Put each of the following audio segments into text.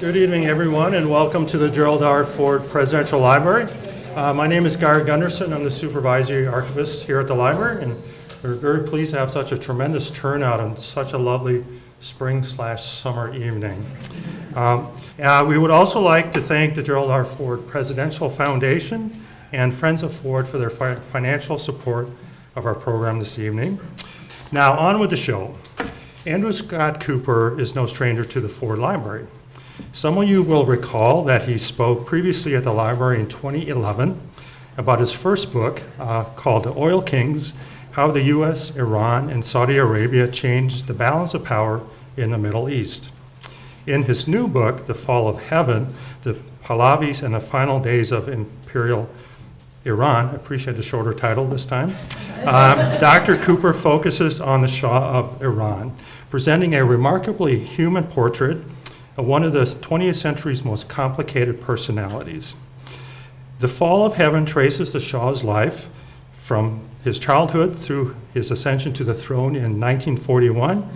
Good evening, everyone, and welcome to the Gerald R. Ford Presidential Library. My name is Gary Gunderson. I'm the supervisory archivist here at the library, and we're very pleased to have such a tremendous turnout on such a lovely spring/summer evening. We would also like to thank the Gerald R. Ford Presidential Foundation and Friends of Ford for their financial support of our program this evening. Now, on with the show. Andrew Scott Cooper is no stranger to the Ford Library. Some of you will recall that he spoke previously at the library in 2011 about his first book called The Oil Kings: How the U.S., Iran, and Saudi Arabia Changed the Balance of Power in the Middle East. In his new book, The Fall of Heaven, The Pahlavis and the Final Days of Imperial Iran, I appreciate the shorter title this time, Dr. Cooper focuses on the Shah of Iran, presenting a remarkably human portrait of one of the 20th century's most complicated personalities. The Fall of Heaven traces the Shah's life from his childhood through his ascension to the throne in 1941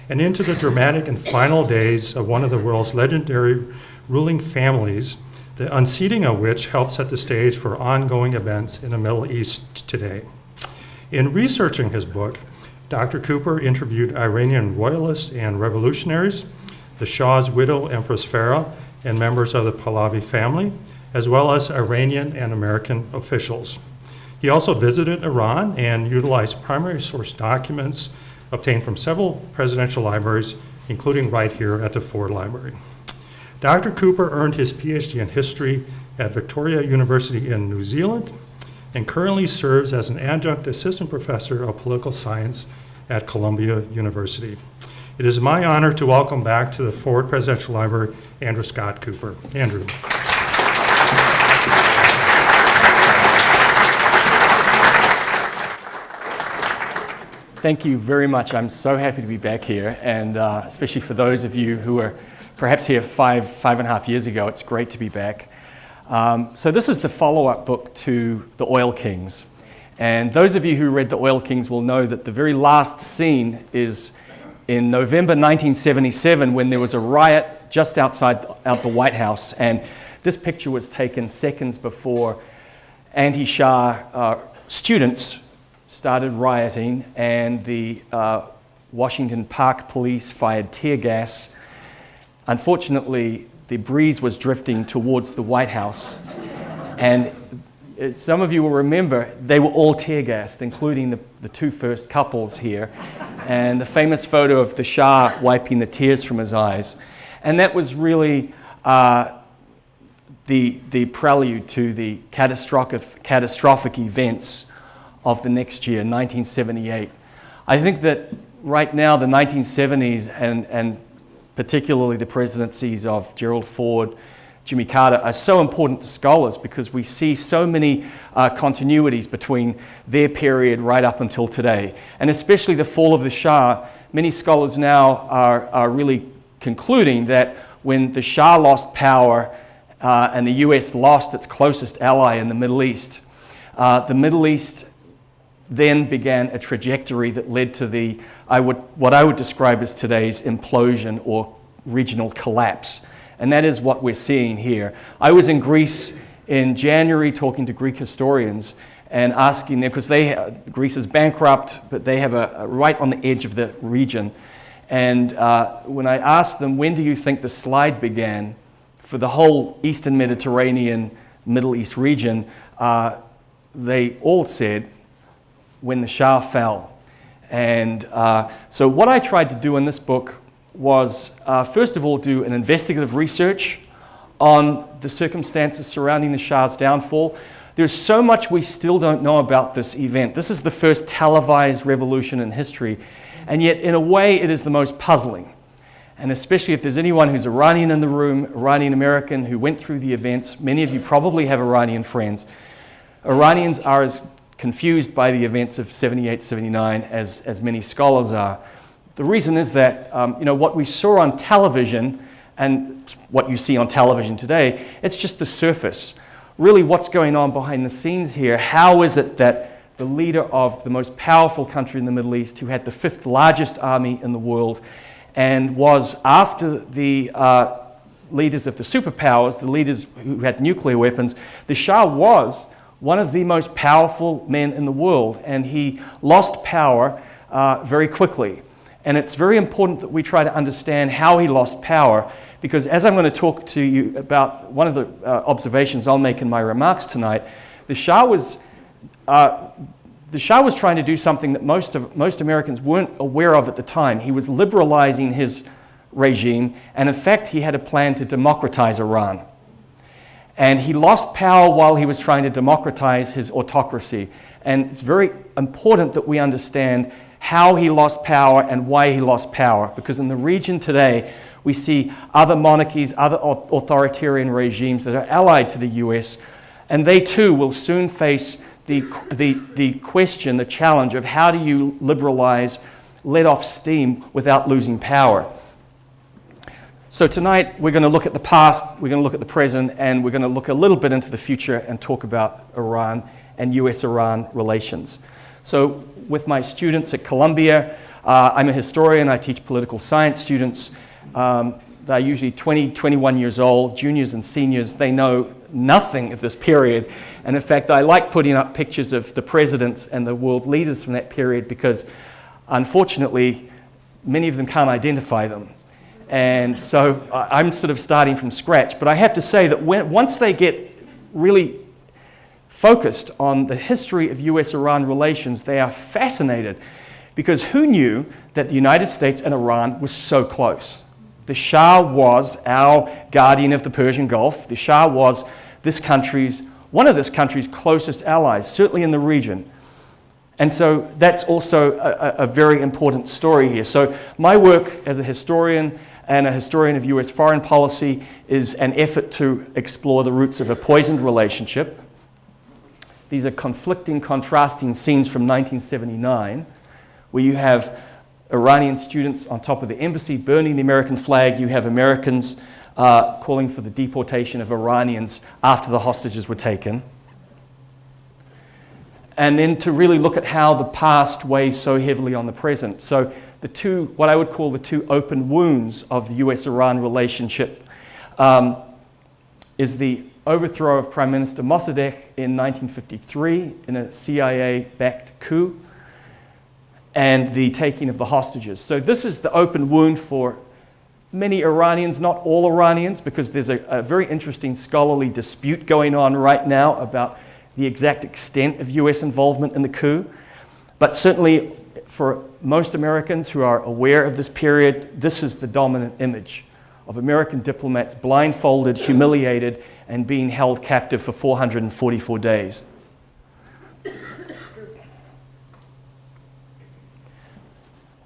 and into the dramatic and final days of one of the world's legendary ruling families, the unseating of which helped set the stage for ongoing events in the Middle East today. In researching his book, Dr. Cooper interviewed Iranian royalists and revolutionaries, the Shah's widow, Empress Farah, and members of the Pahlavi family, as well as Iranian and American officials. He also visited Iran and utilized primary source documents obtained from several presidential libraries, including right here at the Ford Library. Dr. Cooper earned his PhD in history at Victoria University in New Zealand and currently serves as an adjunct assistant professor of political science at Columbia University. It is my honor to welcome back to the Ford Presidential Library, Andrew Scott Cooper. Andrew. Thank you very much. I'm so happy to be back here, and especially for those of you who were perhaps here five and a half years ago, it's great to be back. So this is the follow-up book to The Oil Kings. And those of you who read The Oil Kings will know that the very last scene is in November 1977, when there was a riot just outside the White House, and this picture was taken seconds before anti-Shah students started rioting, and the Washington Park police fired tear gas. Unfortunately, the breeze was drifting towards the White House, and some of you will remember they were all tear gassed, including the two first couples here, and the famous photo of the Shah wiping the tears from his eyes. And that was really the prelude to the catastrophic events of the next year, 1978. I think that right now the 1970s and particularly the presidencies of Gerald Ford, Jimmy Carter, are so important to scholars because we see so many continuities between their period right up until today. And especially the fall of the Shah, many scholars now are really concluding that when the Shah lost power and the US lost its closest ally in the Middle East then began a trajectory that led to what I would describe as today's implosion or regional collapse. And that is what we're seeing here. I was in Greece in January talking to Greek historians and asking them, because Greece is bankrupt, but they have right on the edge of the region. And when I asked them, when do you think the slide began for the whole Eastern Mediterranean, Middle East region, they all said, when the Shah fell. And so what I tried to do in this book was, first of all, do an investigative research on the circumstances surrounding the Shah's downfall. There's so much we still don't know about this event. This is the first televised revolution in history, and yet in a way it is the most puzzling. And especially if there's anyone who's Iranian in the room, Iranian American, who went through the events, many of you probably have Iranian friends. Iranians are as confused by the events of 78, 79 as many scholars are. The reason is that what we saw on television and what you see on television today, it's just the surface. Really what's going on behind the scenes here, how is it that the leader of the most powerful country in the Middle East, who had the 5th largest army in the world, and was, after the leaders of the superpowers, the leaders who had nuclear weapons, the Shah was one of the most powerful men in the world, and he lost power very quickly. And it's very important that we try to understand how he lost power, because as I'm going to talk to you about one of the observations I'll make in my remarks tonight, the Shah was trying to do something that most Americans weren't aware of at the time. He was liberalizing his regime, and in fact, he had a plan to democratize Iran. And he lost power while he was trying to democratize his autocracy. And it's very important that we understand how he lost power and why he lost power, because in the region today, we see other monarchies, other authoritarian regimes that are allied to the US, and they too will soon face the question, the challenge of how do you liberalize, let off steam without losing power. So tonight we're going to look at the past, we're going to look at the present, and we're going to look a little bit into the future and talk about Iran and US-Iran relations. So with my students at Columbia, I'm a historian, I teach political science students. They're usually 20, 21 years old, juniors and seniors. They know nothing of this period. And in fact, I like putting up pictures of the presidents and the world leaders from that period because, unfortunately, many of them can't identify them. And so I'm sort of starting from scratch. But I have to say that once they get really focused on the history of US-Iran relations, they are fascinated. Because who knew that the United States and Iran were so close? The Shah was our guardian of the Persian Gulf. The Shah was one of this country's closest allies, certainly in the region. And so that's also a very important story here. So my work as a historian and a historian of US foreign policy is an effort to explore the roots of a poisoned relationship. These are conflicting, contrasting scenes from 1979, where you have Iranian students on top of the embassy burning the American flag. You have Americans calling for the deportation of Iranians after the hostages were taken. And then to really look at how the past weighs so heavily on the present. So what I would call the two open wounds of the US-Iran relationship is the overthrow of Prime Minister Mossadegh in 1953 in a CIA-backed coup, and the taking of the hostages. So this is the open wound for many Iranians, not all Iranians, because there's a very interesting scholarly dispute going on right now about the exact extent of US involvement in the coup. But certainly for most Americans who are aware of this period, this is the dominant image of American diplomats blindfolded, humiliated, and being held captive for 444 days.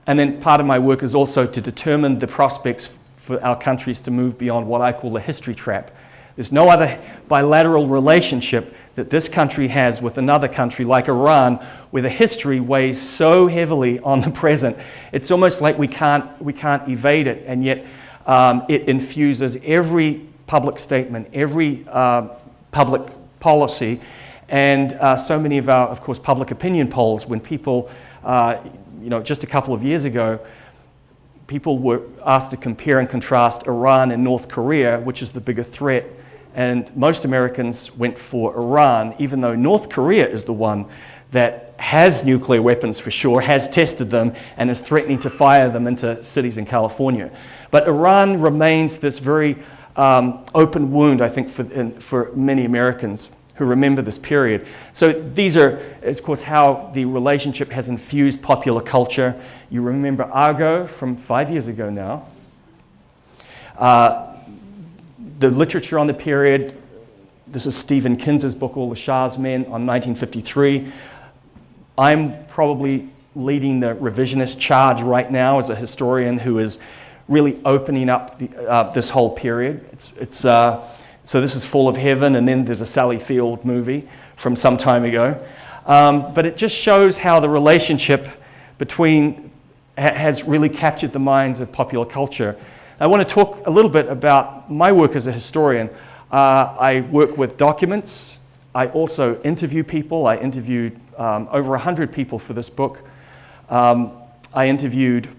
And then part of my work is also to determine the prospects for our countries to move beyond what I call the history trap. There's no other bilateral relationship that this country has with another country like Iran where the history weighs so heavily on the present. It's almost like we can't evade it, and yet it infuses every public statement, every public policy, and so many of our, of course, public opinion polls. When people, just a couple of years ago, people were asked to compare and contrast Iran and North Korea, which is the bigger threat, and most Americans went for Iran, even though North Korea is the one that has nuclear weapons for sure, has tested them, and is threatening to fire them into cities in California. But Iran remains this very open wound, I think, for many Americans who remember this period. So these are, of course, how the relationship has infused popular culture. You remember Argo from 5 years ago now. The literature on the period, this is Stephen Kinz's book, All the Shah's Men, on 1953. I'm probably leading the revisionist charge right now as a historian who is really opening up this whole period. So this is Fall of Heaven, and then there's a Sally Field movie from some time ago. But it just shows how the relationship has really captured the minds of popular culture. I want to talk a little bit about my work as a historian. I work with documents. I also interview people. I interviewed over 100 people for this book. I interviewed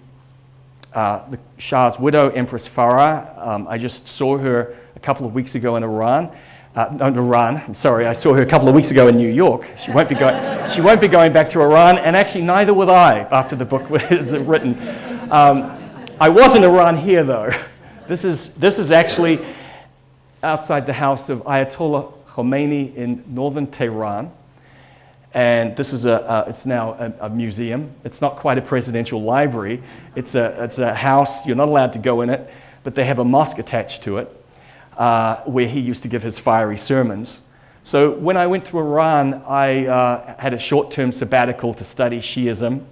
the Shah's widow, Empress Farah. I just saw her a couple of weeks ago in Iran. I'm sorry, I saw her a couple of weeks ago in New York. She won't be going back to Iran, and actually neither will I after the book was written. I was in Iran here though. This is actually outside the house of Ayatollah Khomeini in northern Tehran. And this is it's now a museum. It's not quite a presidential library. It's a house. You're not allowed to go in it, but they have a mosque attached to it where he used to give his fiery sermons. So when I went to Iran, I had a short-term sabbatical to study Shiism.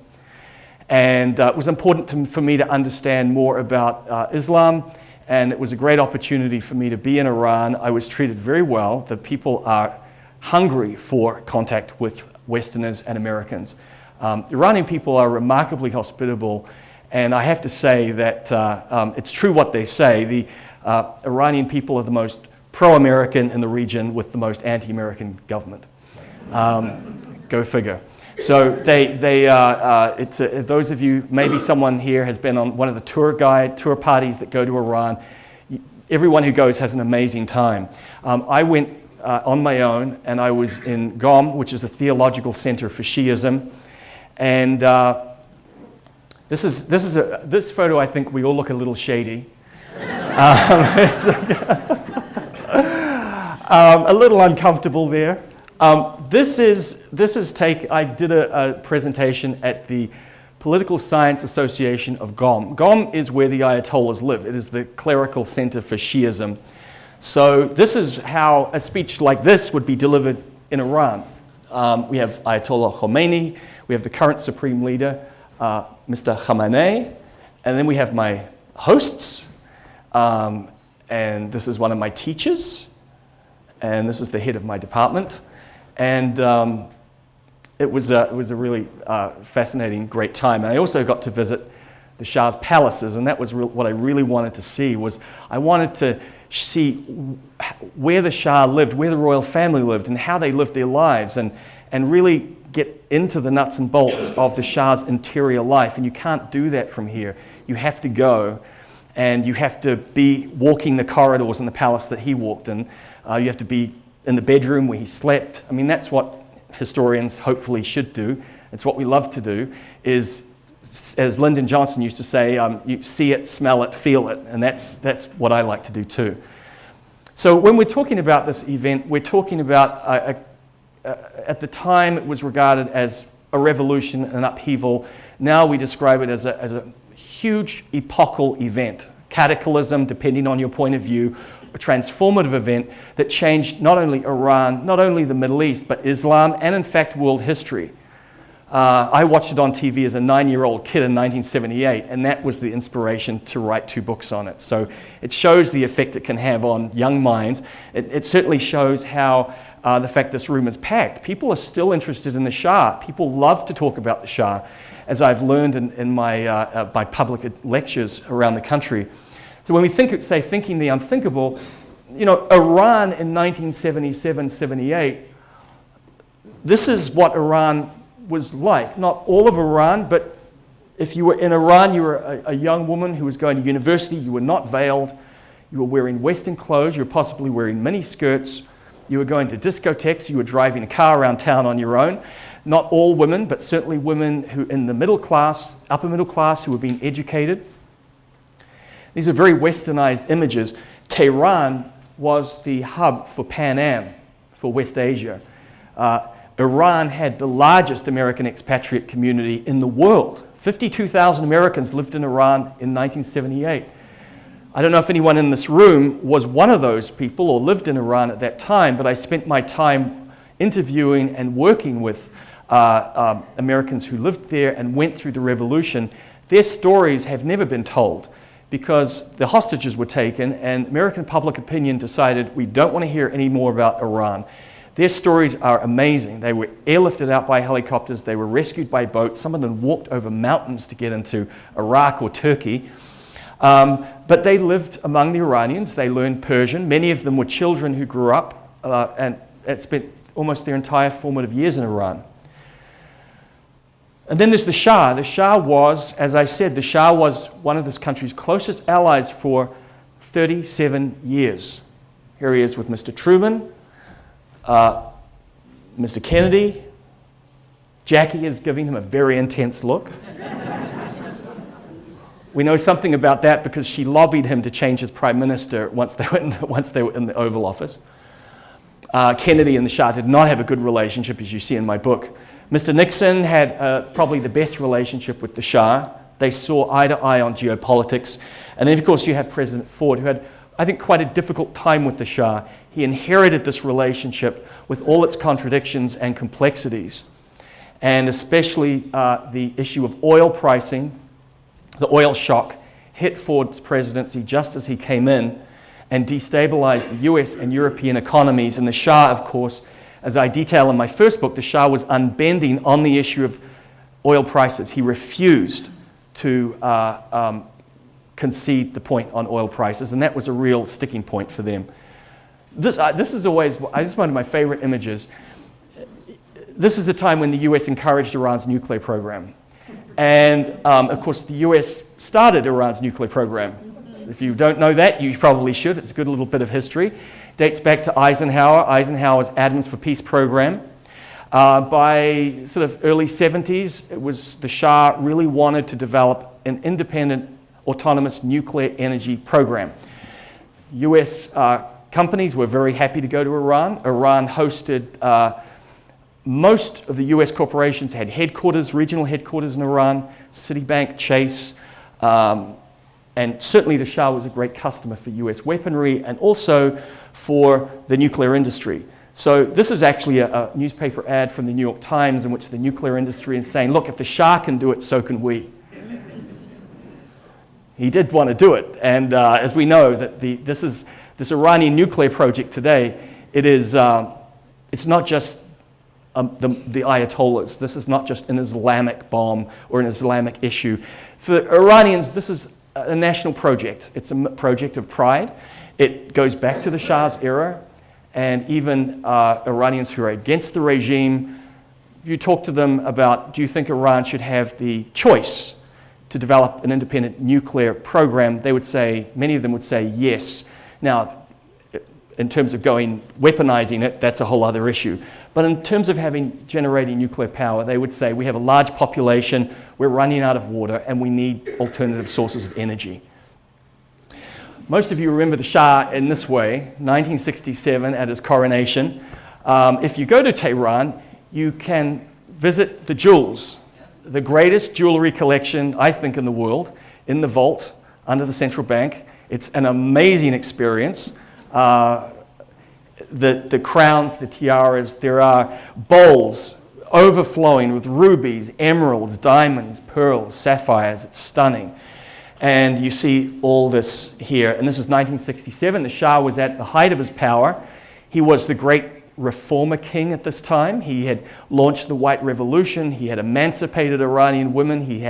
And it was important for me to understand more about Islam. And it was a great opportunity for me to be in Iran. I was treated very well. The people are hungry for contact with Westerners and Americans. Iranian people are remarkably hospitable, and I have to say that it's true what they say. The Iranian people are the most pro-American in the region with the most anti-American government. Go figure. So those of you, maybe someone here has been on one of the tour parties that go to Iran. Everyone who goes has an amazing time. I went on my own, and I was in Qom, which is a theological center for Shiism. And this photo, I think we all look a little shady. A little uncomfortable there. I did a presentation at the Political Science Association of Qom. Qom is where the Ayatollahs live. It is the clerical center for Shiism. So this is how a speech like this would be delivered in Iran. We have Ayatollah Khomeini, we have the current supreme leader, Mr. Khamenei, and then we have my hosts, and this is one of my teachers, and this is the head of my department. And it was a really fascinating, great time. And I also got to visit the Shah's palaces, and that was what I really wanted to see. I wanted to see where the Shah lived, where the royal family lived, and how they lived their lives, and really get into the nuts and bolts of the Shah's interior life. And you can't do that from here. You have to go, and you have to be walking the corridors in the palace that he walked in. You have to be in the bedroom where he slept. I mean, that's what historians hopefully should do. It's what we love to do, is, as Lyndon Johnson used to say, you see it, smell it, feel it, and that's what I like to do too. So when we're talking about this event, we're talking about, at the time it was regarded as a revolution, an upheaval. Now we describe it as a huge epochal event, cataclysm, depending on your point of view, a transformative event that changed not only Iran, not only the Middle East, but Islam, and in fact world history. I watched it on TV as a 9-year-old kid in 1978, and that was the inspiration to write 2 books on it. So it shows the effect it can have on young minds. It certainly shows how the fact this room is packed. People are still interested in the Shah. People love to talk about the Shah, as I've learned in my public lectures around the country. So when we say thinking the unthinkable, Iran in 1977-78, this is what Iran was like. Not all of Iran, but if you were in Iran, you were a young woman who was going to university, you were not veiled, you were wearing Western clothes, you were possibly wearing mini skirts, you were going to discotheques, you were driving a car around town on your own. Not all women, but certainly women who in the middle class, upper middle class, who were being educated. These are very westernized images. Tehran was the hub for Pan Am, for West Asia. Iran had the largest American expatriate community in the world. 52,000 Americans lived in Iran in 1978. I don't know if anyone in this room was one of those people or lived in Iran at that time, but I spent my time interviewing and working with Americans who lived there and went through the revolution. Their stories have never been told, because the hostages were taken and American public opinion decided we don't want to hear any more about Iran. Their stories are amazing. They were airlifted out by helicopters, they were rescued by boats, some of them walked over mountains to get into Iraq or Turkey. But they lived among the Iranians, they learned Persian. Many of them were children who grew up and spent almost their entire formative years in Iran. And then there's the Shah. The Shah was, as I said, the Shah was one of this country's closest allies for 37 years. Here he is with Mr. Truman, Mr. Kennedy. Jackie is giving him a very intense look. We know something about that because she lobbied him to change his prime minister once they were in the Oval Office. Kennedy and the Shah did not have a good relationship, as you see in my book. Mr. Nixon had probably the best relationship with the Shah. They saw eye to eye on geopolitics. And then, of course, you have President Ford, who had, I think, quite a difficult time with the Shah. He inherited this relationship with all its contradictions and complexities, and especially the issue of oil pricing. The oil shock hit Ford's presidency just as he came in and destabilized the US and European economies. And the Shah, of course, as I detail in my first book, the Shah was unbending on the issue of oil prices. He refused to concede the point on oil prices, and that was a real sticking point for them. This is one of my favorite images. This is the time when the US encouraged Iran's nuclear program. And, of course, the US started Iran's nuclear program. If you don't know that, you probably should. It's a good little bit of history. Dates back to Eisenhower's Atoms for Peace program. By sort of early 70s, it was the Shah really wanted to develop an independent, autonomous nuclear energy program. US companies were very happy to go to Iran. Iran hosted most of the US corporations had headquarters, regional headquarters in Iran, Citibank, Chase, and certainly the Shah was a great customer for US weaponry and also for the nuclear industry. So this is actually a newspaper ad from the New York Times in which the nuclear industry is saying, look, if the Shah can do it, so can we. He did want to do it, and as we know, that this Iranian nuclear project today, it's not just the Ayatollahs. This is not just an Islamic bomb or an Islamic issue. For Iranians, this is a national project. It's a project of pride. It goes back to the Shah's era, and even Iranians who are against the regime, you talk to them about, do you think Iran should have the choice to develop an independent nuclear program? They would say, many of them would say yes. Now, in terms of weaponizing it, that's a whole other issue. But in terms of generating nuclear power, they would say we have a large population, we're running out of water, and we need alternative sources of energy. Most of you remember the Shah in this way, 1967 at his coronation. If you go to Tehran, you can visit the jewels, the greatest jewelry collection, I think, in the world, in the vault under the central bank. It's an amazing experience. The crowns, the tiaras, there are bowls overflowing with rubies, emeralds, diamonds, pearls, sapphires. It's stunning. And you see all this here. And this is 1967. The Shah was at the height of his power. He was the great reformer king at this time. He had launched the White Revolution. He had emancipated Iranian women. He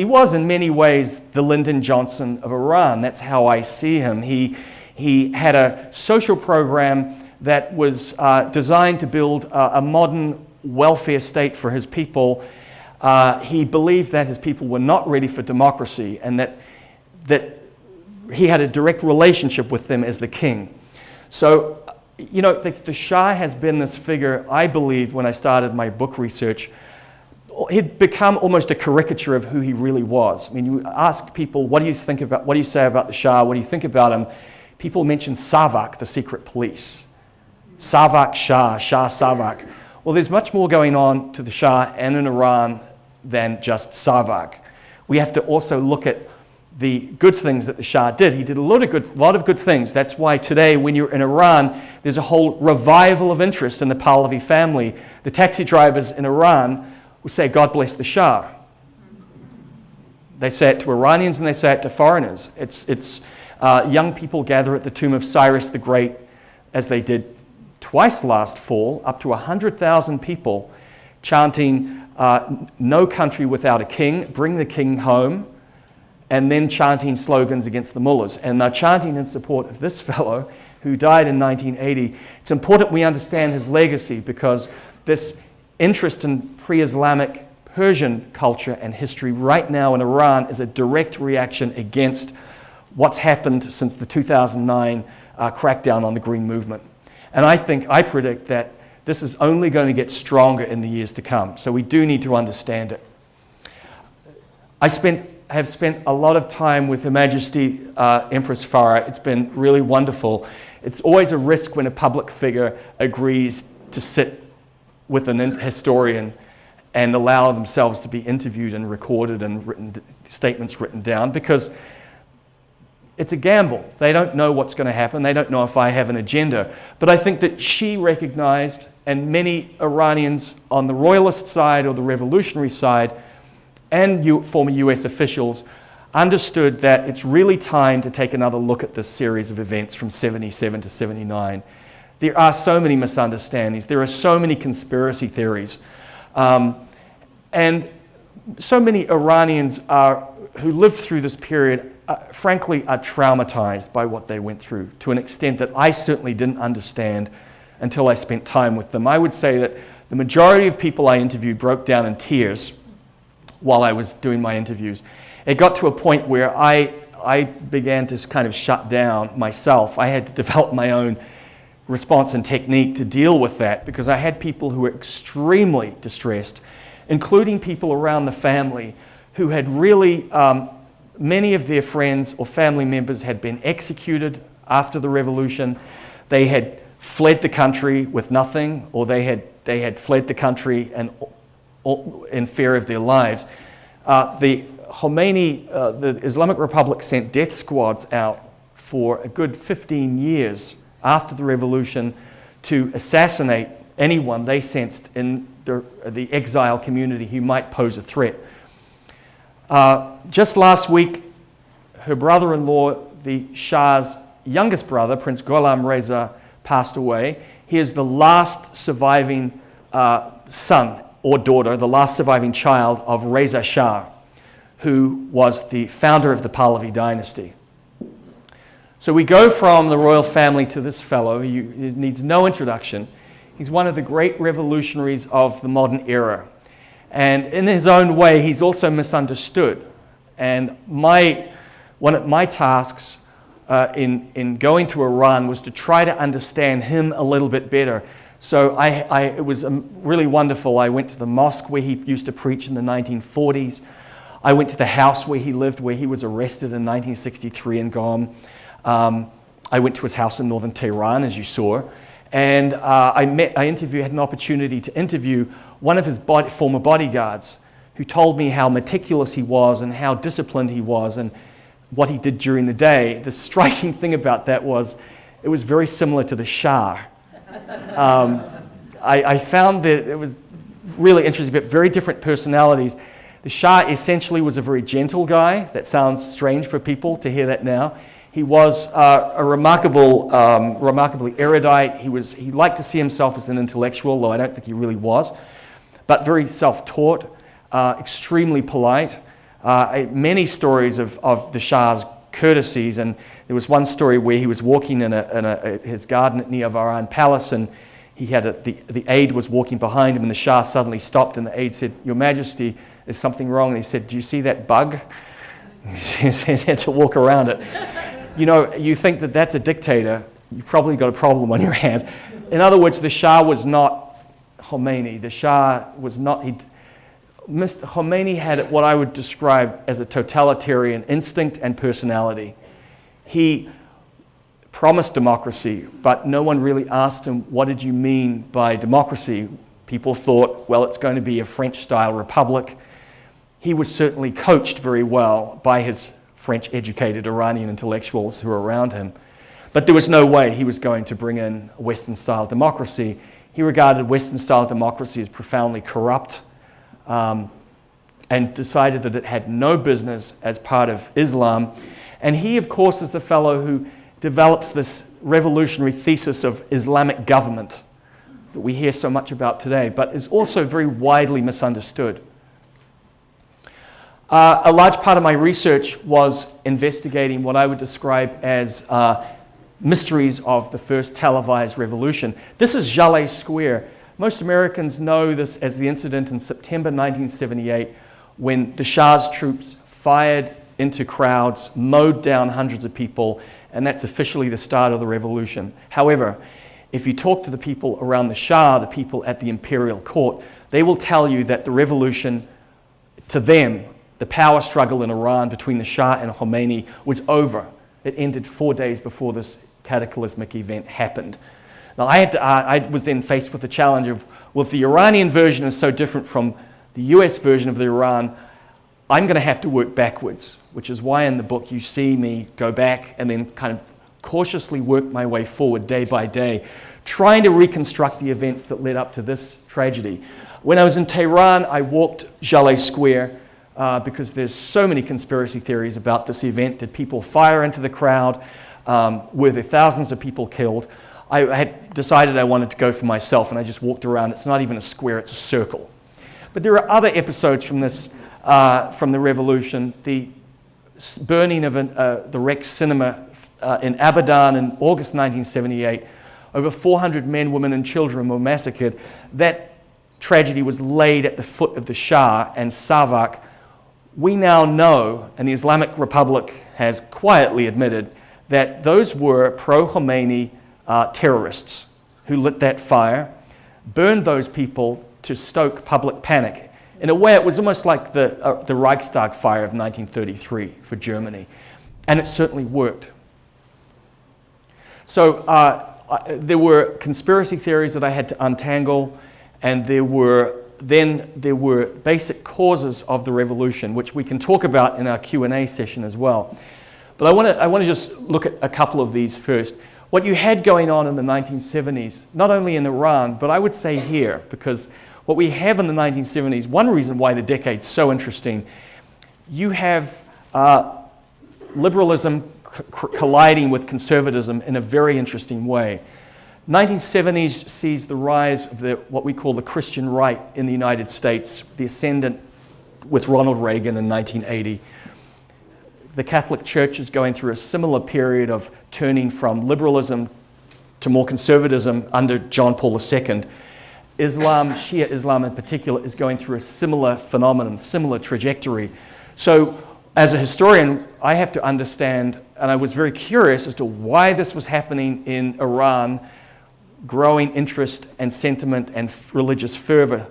was in many ways the Lyndon Johnson of Iran. That's how I see him. He had a social program that was designed to build a modern welfare state for his people. He believed that his people were not ready for democracy and that he had a direct relationship with them as the king. So, you know, the Shah has been this figure, I believed when I started my book research. He'd become almost a caricature of who he really was. I mean, you ask people, what do you say about the Shah? What do you think about him? People mention Savak, the secret police. Savak Shah, Shah Savak. Well, there's much more going on to the Shah and in Iran than just Savak. We have to also look at the good things that the Shah did. He did a lot of good things. That's why today, when you're in Iran, there's a whole revival of interest in the Pahlavi family. The taxi drivers in Iran will say, God bless the Shah. They say it to Iranians and they say it to foreigners. Young people gather at the tomb of Cyrus the Great, as they did twice last fall, up to 100,000 people chanting, no country without a king, bring the king home, and then chanting slogans against the mullahs. And they're chanting in support of this fellow who died in 1980. It's important we understand his legacy because this interest in pre-Islamic Persian culture and history right now in Iran is a direct reaction against what's happened since the 2009 crackdown on the Green Movement. And I predict that this is only going to get stronger in the years to come. So we do need to understand it. I have spent a lot of time with Her Majesty Empress Farah. It's been really wonderful. It's always a risk when a public figure agrees to sit with an historian and allow themselves to be interviewed and recorded and statements written down, because it's a gamble. They don't know what's going to happen. They don't know if I have an agenda. But I think that she recognized, and many Iranians on the royalist side or the revolutionary side and former US officials understood that it's really time to take another look at this series of events from 77 to 79. There are so many misunderstandings. There are so many conspiracy theories. And so many Iranians who lived through this period, frankly, are traumatized by what they went through to an extent that I certainly didn't understand until I spent time with them. I would say that the majority of people I interviewed broke down in tears while I was doing my interviews. It got to a point where I began to kind of shut down myself. I had to develop my own response and technique to deal with that, because I had people who were extremely distressed, including people around the family who had really, many of their friends or family members had been executed after the revolution. They had fled the country with nothing, or they had fled the country and in fear of their lives. The Khomeini, the Islamic Republic, sent death squads out for a good 15 years after the revolution to assassinate anyone they sensed in the exile community who might pose a threat. Just last week, her brother-in-law, the Shah's youngest brother, Prince Gholam Reza, passed away. He is the last surviving son or daughter, the last surviving child of Reza Shah, who was the founder of the Pahlavi dynasty. So we go from the royal family to this fellow. He needs no introduction. He's one of the great revolutionaries of the modern era. And in his own way, he's also misunderstood. And one of my tasks in going to Iran was to try to understand him a little bit better. So it was really wonderful. I went to the mosque where he used to preach in the 1940s. I went to the house where he lived, where he was arrested in 1963 in Qom. I went to his house in northern Tehran, as you saw. And I had an opportunity to interview one of his former bodyguards, who told me how meticulous he was and how disciplined he was and what he did during the day. The striking thing about that was it was very similar to the Shah. I found that it was really interesting, but very different personalities. The Shah essentially was a very gentle guy. That sounds strange for people to hear that now. He was a remarkably erudite. He liked to see himself as an intellectual, though I don't think he really was, but very self-taught, extremely polite. Many stories of the Shah's courtesies, and there was one story where he was walking in his garden at Niavaran Palace, and he had the aide was walking behind him, and the Shah suddenly stopped, and the aide said, "Your Majesty, there's something wrong." And he said, "Do you see that bug?" He had to walk around it. You know, you think that that's a dictator, you've probably got a problem on your hands. In other words, the Shah was not Khomeini. The Shah was not... Khomeini had what I would describe as a totalitarian instinct and personality. He promised democracy, but no one really asked him, what did you mean by democracy? People thought, well, it's going to be a French-style republic. He was certainly coached very well by his French-educated Iranian intellectuals who were around him. But there was no way he was going to bring in a Western-style democracy. He regarded Western-style democracy as profoundly corrupt, and decided that it had no business as part of Islam. And he, of course, is the fellow who develops this revolutionary thesis of Islamic government that we hear so much about today, but is also very widely misunderstood. A large part of my research was investigating what I would describe as mysteries of the first televised revolution. This is Jaleh Square. Most Americans know this as the incident in September 1978 when the Shah's troops fired into crowds, mowed down hundreds of people, and that's officially the start of the revolution. However, if you talk to the people around the Shah, the people at the imperial court, they will tell you that the revolution, to them, the power struggle in Iran between the Shah and Khomeini was over. It ended 4 days before this cataclysmic event happened. Now, I was then faced with the challenge of, well, if the Iranian version is so different from the US version of the Iran, I'm going to have to work backwards, which is why in the book you see me go back and then kind of cautiously work my way forward day by day, trying to reconstruct the events that led up to this tragedy. When I was in Tehran, I walked Jaleh Square because there's so many conspiracy theories about this event. Did people fire into the crowd? Were there thousands of people killed? I had decided I wanted to go for myself, and I just walked around. It's not even a square, it's a circle. But there are other episodes from this, from the revolution. The burning of the Rex Cinema in Abadan in August 1978. Over 400 men, women, and children were massacred. That tragedy was laid at the foot of the Shah and Savak. We now know, and the Islamic Republic has quietly admitted, that those were pro-Khomeini terrorists who lit that fire, burned those people to stoke public panic. In a way, it was almost like the Reichstag fire of 1933 for Germany, and it certainly worked. So there were conspiracy theories that I had to untangle, and there were basic causes of the revolution, which we can talk about in our Q&A session as well. But I want to just look at a couple of these first. What you had going on in the 1970s, not only in Iran, but I would say here, because what we have in the 1970s, one reason why the decade's so interesting, you have liberalism colliding with conservatism in a very interesting way. 1970s sees the rise of what we call the Christian right in the United States, the ascendant with Ronald Reagan in 1980. The Catholic Church is going through a similar period of turning from liberalism to more conservatism under John Paul II. Islam, Shia Islam in particular, is going through a similar phenomenon, similar trajectory. So as a historian, I have to understand, and I was very curious as to why this was happening in Iran, growing interest and sentiment and religious fervor,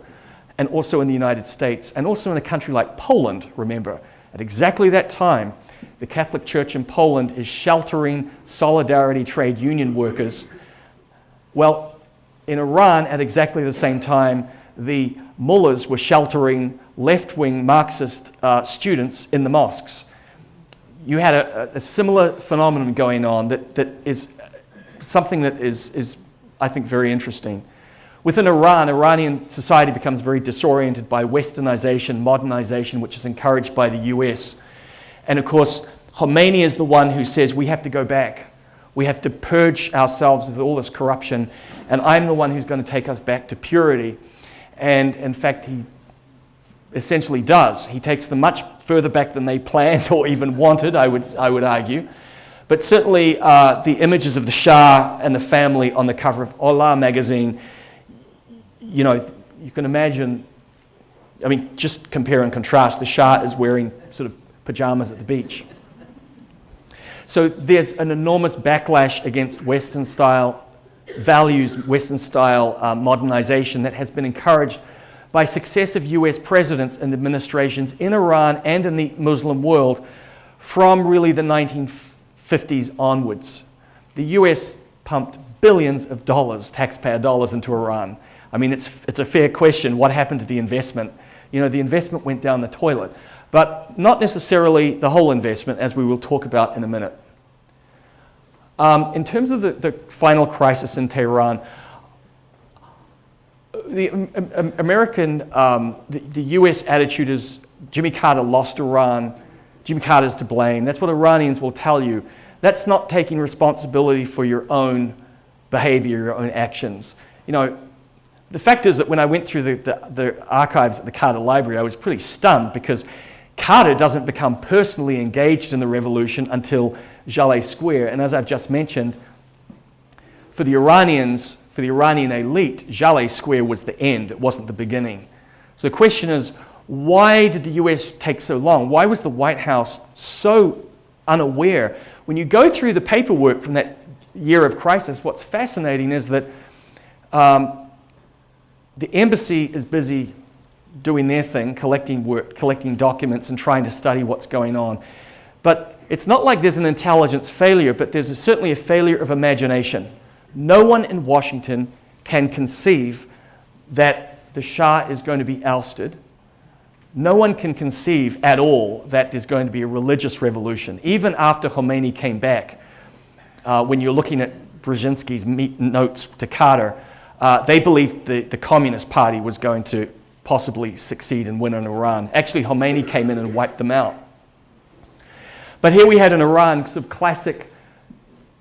and also in the United States, and also in a country like Poland, remember. At exactly that time, the Catholic Church in Poland is sheltering solidarity trade union workers. Well, in Iran, at exactly the same time, the mullahs were sheltering left-wing Marxist students in the mosques. You had a similar phenomenon going on that is something that is, I think, very interesting. Within Iran, Iranian society becomes very disoriented by westernization, modernization, which is encouraged by the US. And of course, Khomeini is the one who says we have to go back. We have to purge ourselves of all this corruption, and I'm the one who's going to take us back to purity. And in fact, he essentially does. He takes them much further back than they planned or even wanted, I would argue. But certainly the images of the Shah and the family on the cover of Ola magazine, you know, you can imagine, I mean, just compare and contrast. The Shah is wearing sort of pajamas at the beach. So there's an enormous backlash against Western-style values, Western-style modernization that has been encouraged by successive US presidents and administrations in Iran and in the Muslim world from really the 1950s onwards. The US pumped billions of dollars, taxpayer dollars, into Iran. I mean, it's a fair question, what happened to the investment? You know, the investment went down the toilet, but not necessarily the whole investment, as we will talk about in a minute. In terms of the final crisis in Tehran, the American, the US attitude is Jimmy Carter lost Iran, Jimmy Carter's to blame. That's what Iranians will tell you. That's not taking responsibility for your own behavior, your own actions. You know, the fact is that when I went through the archives at the Carter Library, I was pretty stunned because Carter doesn't become personally engaged in the revolution until Jaleh Square. And as I've just mentioned, for the Iranians, for the Iranian elite, Jaleh Square was the end. It wasn't the beginning. So the question is, why did the US take so long? Why was the White House so unaware? When you go through the paperwork from that year of crisis, what's fascinating is that the embassy is busy doing their thing, collecting work, collecting documents, and trying to study what's going on. But it's not like there's an intelligence failure, but there's certainly a failure of imagination. No one in Washington can conceive that the Shah is going to be ousted. No one can conceive at all that there's going to be a religious revolution. Even after Khomeini came back, when you're looking at Brzezinski's notes to Carter, they believed the Communist Party was going to possibly succeed and win in Iran. Actually, Khomeini came in and wiped them out. But here we had in Iran sort of classic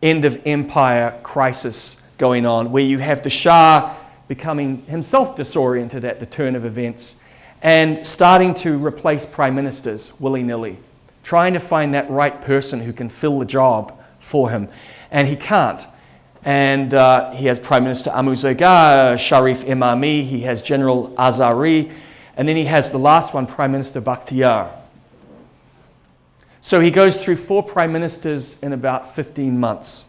end of empire crisis going on, where you have the Shah becoming himself disoriented at the turn of events and starting to replace prime ministers willy-nilly, trying to find that right person who can fill the job for him. And he can't. And he has Prime Minister Amouzegar, Sharif Imami, he has General Azari, and then he has the last one, Prime Minister Bakhtiar. So he goes through 4 prime ministers in about 15 months.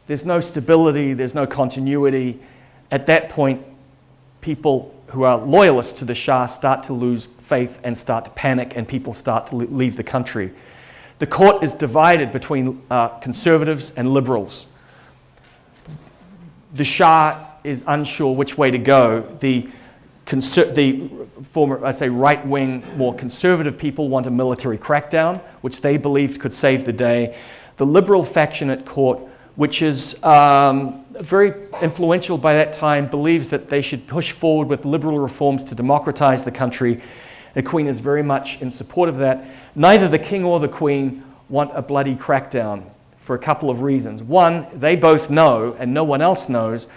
There's no stability, there's no continuity. At that point, people who are loyalists to the Shah start to lose faith and start to panic, and people start to leave the country. The court is divided between conservatives and liberals. The Shah is unsure which way to go. The former, I say, right-wing, more conservative people want a military crackdown, which they believed could save the day. The liberal faction at court, which is very influential by that time, believes that they should push forward with liberal reforms to democratize the country. The Queen is very much in support of that. Neither the King or the Queen want a bloody crackdown for a couple of reasons. One, they both know, and no one else knows,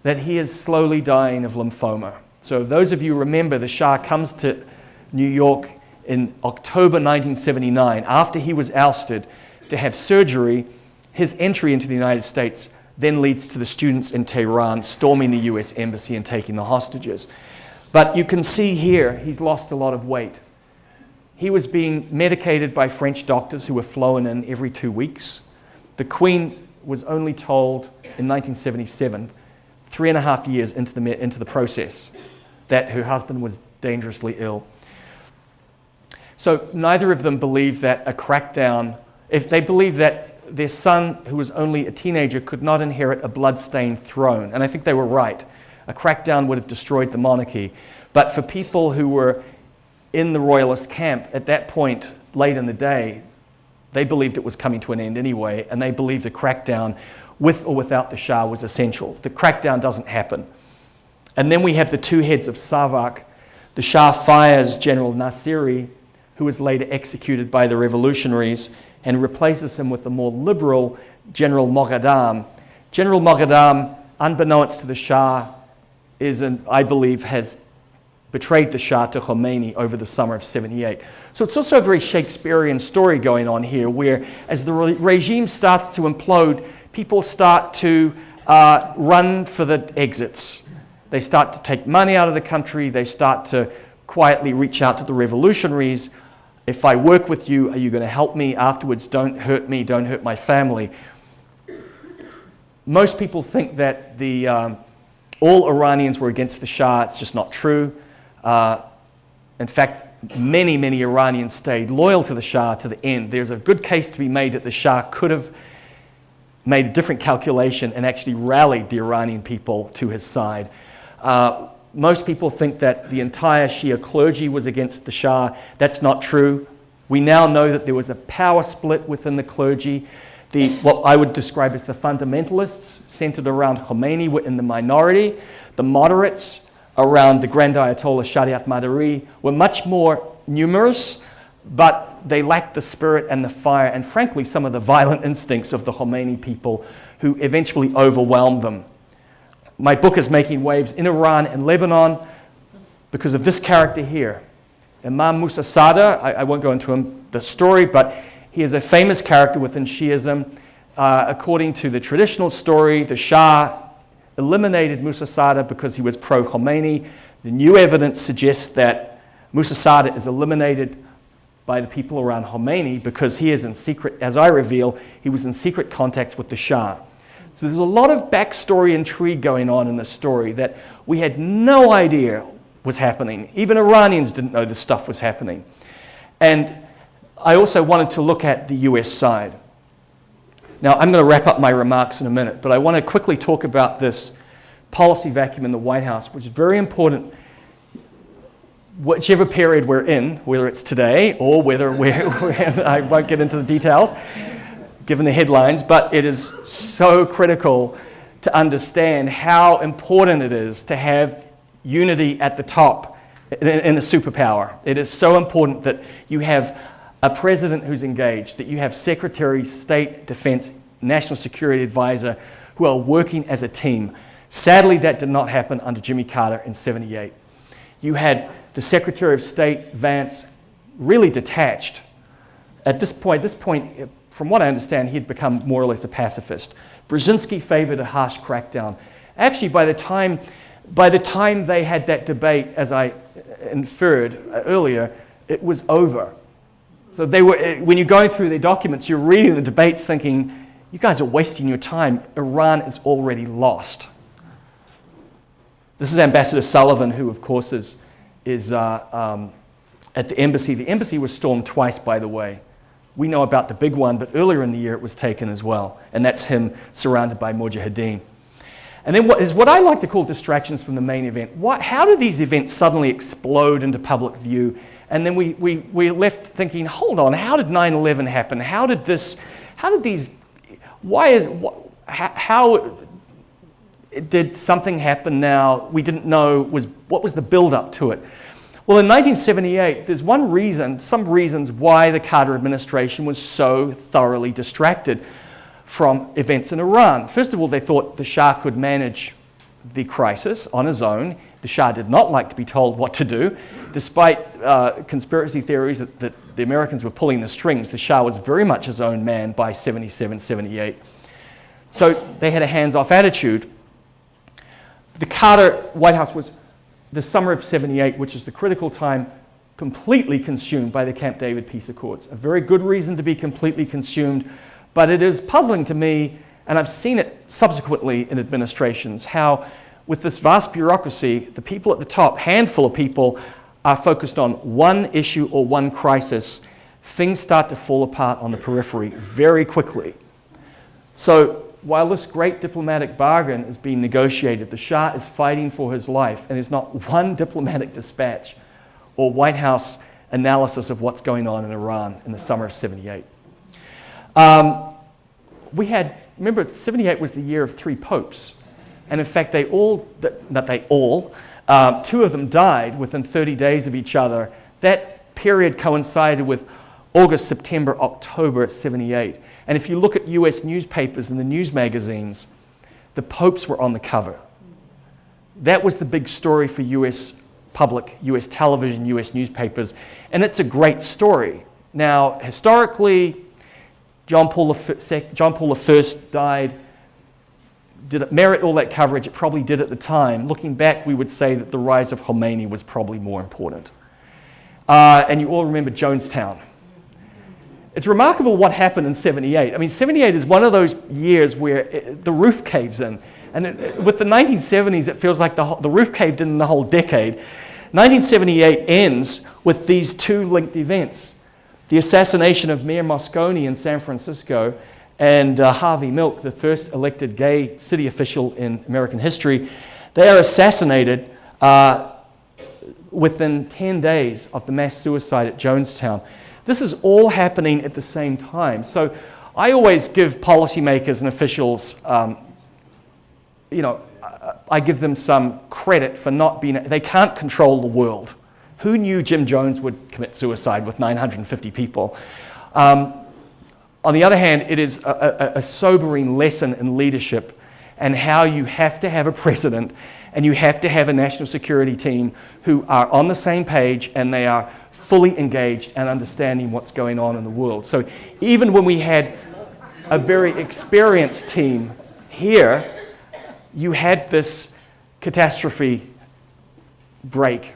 that he is slowly dying of lymphoma. So those of you who remember, the Shah comes to New York in October 1979, after he was ousted, to have surgery. His entry into the United States then leads to the students in Tehran storming the US embassy and taking the hostages. But you can see here, he's lost a lot of weight. He was being medicated by French doctors who were flown in every 2 weeks. The Queen was only told in 1977, 3.5 years into the process, that her husband was dangerously ill. So neither of them believed that a crackdown, if they believed that their son, who was only a teenager, could not inherit a blood-stained throne, and I think they were right. A crackdown would have destroyed the monarchy. But for people who were in the royalist camp at that point, late in the day, they believed it was coming to an end anyway, and they believed a crackdown with or without the Shah was essential. The crackdown doesn't happen. And then we have the 2 heads of Savak. The Shah fires General Nasiri, who was later executed by the revolutionaries, and replaces him with the more liberal General Moghadam. General Moghadam, unbeknownst to the Shah, I believe, has betrayed the Shah to Khomeini over the summer of '78. So it's also a very Shakespearean story going on here, where as the regime starts to implode, people start to run for the exits. They start to take money out of the country. They start to quietly reach out to the revolutionaries. If I work with you, are you going to help me afterwards? Don't hurt me. Don't hurt my family. Most people think that all Iranians were against the Shah. It's just not true. In fact, many, many Iranians stayed loyal to the Shah to the end. There's a good case to be made that the Shah could have made a different calculation and actually rallied the Iranian people to his side. Most people think that the entire Shia clergy was against the Shah. That's not true. We now know that there was a power split within the clergy. What I would describe as the fundamentalists, centered around Khomeini, were in the minority. The moderates, around the Grand Ayatollah Shariat Madari, were much more numerous, but they lacked the spirit and the fire and, frankly, some of the violent instincts of the Khomeini people, who eventually overwhelmed them. My book is making waves in Iran and Lebanon because of this character here. Imam Musa Sadr, I won't go into the story, but he is a famous character within Shiism. According to the traditional story, the Shah eliminated Musa Sada because he was pro-Khomeini. The new evidence suggests that Musa Sada is eliminated by the people around Khomeini because he is in secret, as I reveal, he was in secret contacts with the Shah. So there's a lot of backstory intrigue going on in this story that we had no idea was happening. Even Iranians didn't know this stuff was happening. And I also wanted to look at the US side. Now, I'm going to wrap up my remarks in a minute, but I want to quickly talk about this policy vacuum in the White House, which is very important, whichever period we're in, whether it's today or whether I won't get into the details, given the headlines, but it is so critical to understand how important it is to have unity at the top in a superpower. It is so important that you have a president who's engaged, that you have Secretary of State, Defense, National Security Advisor who are working as a team. Sadly, that did not happen under Jimmy Carter in '78. You had the Secretary of State, Vance, really detached. At this point, from what I understand, he had become more or less a pacifist. Brzezinski favored a harsh crackdown. Actually, by the time they had that debate, as I inferred earlier, it was over. So when you're going through their documents, you're reading the debates thinking, you guys are wasting your time. Iran is already lost. This is Ambassador Sullivan, who, of course, is at the embassy. The embassy was stormed twice, by the way. We know about the big one, but earlier in the year it was taken as well. And that's him surrounded by Mujahideen. And then what I like to call distractions from the main event. How did these events suddenly explode into public view? And then we left thinking, hold on, how did 9/11 happen? How did something happen now we didn't know what was the build-up to it? Well, in 1978, there's some reasons why the Carter administration was so thoroughly distracted from events in Iran. First of all, they thought the Shah could manage the crisis on his own. The Shah did not like to be told what to do. Despite conspiracy theories that the Americans were pulling the strings, the Shah was very much his own man by 77, 78. So they had a hands-off attitude. The Carter White House was, the summer of '78, which is the critical time, completely consumed by the Camp David peace accords. A very good reason to be completely consumed, but it is puzzling to me, and I've seen it subsequently in administrations, how with this vast bureaucracy, the people at the top, handful of people, are focused on one issue or one crisis. Things start to fall apart on the periphery very quickly. So while this great diplomatic bargain is being negotiated, the Shah is fighting for his life, and there's not one diplomatic dispatch or White House analysis of what's going on in Iran in the summer of '78. Remember, '78 was the year of 3 popes, and in fact, two of them died within 30 days of each other. That period coincided with August, September, October '78. And if you look at US newspapers and the news magazines, the popes were on the cover. That was the big story for US public, US television, US newspapers, and it's a great story. Now, historically, John Paul I died. Did it merit all that coverage? It probably did at the time. Looking back, we would say that the rise of Khomeini was probably more important. And you all remember Jonestown. It's remarkable what happened in '78. I mean, '78 is one of those years where the roof caves in. And with the 1970s, it feels like the roof caved in the whole decade. 1978 ends with these 2 linked events. The assassination of Mayor Moscone in San Francisco and Harvey Milk, the first elected gay city official in American history. They are assassinated within 10 days of the mass suicide at Jonestown. This is all happening at the same time. So I always give policymakers and officials, I give them some credit for not being, they can't control the world. Who knew Jim Jones would commit suicide with 950 people? On the other hand, it is a sobering lesson in leadership and how you have to have a president and you have to have a national security team who are on the same page and they are fully engaged and understanding what's going on in the world. So even when we had a very experienced team here, you had this catastrophe break.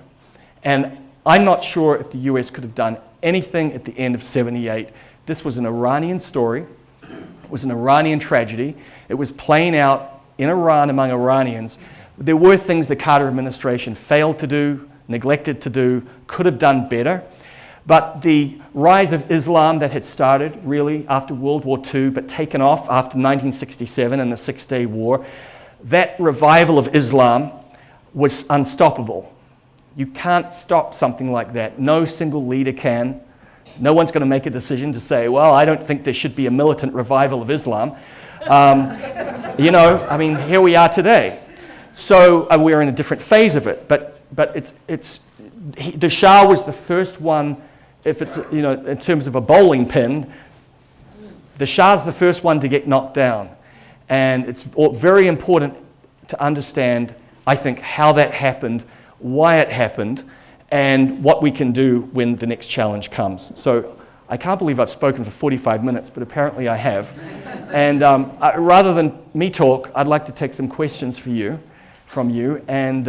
And I'm not sure if the US could have done anything at the end of 78. This was an Iranian story. It was an Iranian tragedy. It was playing out in Iran among Iranians. There were things the Carter administration failed to do, neglected to do, could have done better. But the rise of Islam that had started really after World War II, but taken off after 1967 and the Six-Day War, that revival of Islam was unstoppable. You can't stop something like that. No single leader can. No one's going to make a decision to say, well, I don't think there should be a militant revival of Islam. You know, I mean, here we are today. So we're in a different phase of it. But the Shah was the first one, if it's, you know, in terms of a bowling pin, the Shah's the first one to get knocked down. And it's very important to understand, I think, how that happened, why it happened, and what we can do when the next challenge comes. So I can't believe I've spoken for 45 minutes, but apparently I have. And rather than me talk, I'd like to take some questions from you. And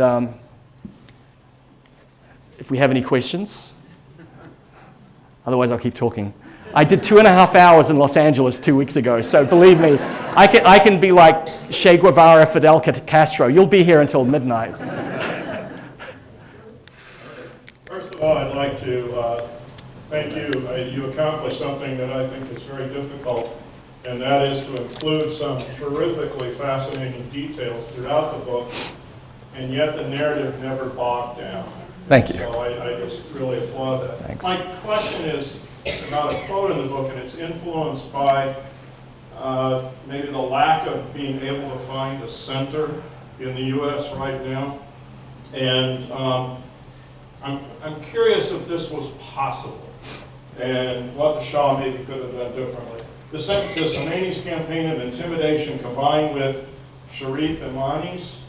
if we have any questions, otherwise I'll keep talking. I did 2.5 hours in Los Angeles 2 weeks ago, so believe me, I can be like Che Guevara, Fidel Castro. You'll be here until midnight. First of all, I'd like to thank you. You accomplished something that I think is very difficult, and that is to include some terrifically fascinating details throughout the book, and yet the narrative never bogged down. Thank you. So I just really applaud that. Thanks. My question is about a quote in the book, and it's influenced by maybe the lack of being able to find a center in the U.S. right now. And I'm curious if this was possible and what the Shah maybe could have done differently. The sentence is, Khomeini's campaign of intimidation combined with Sharif Imani's,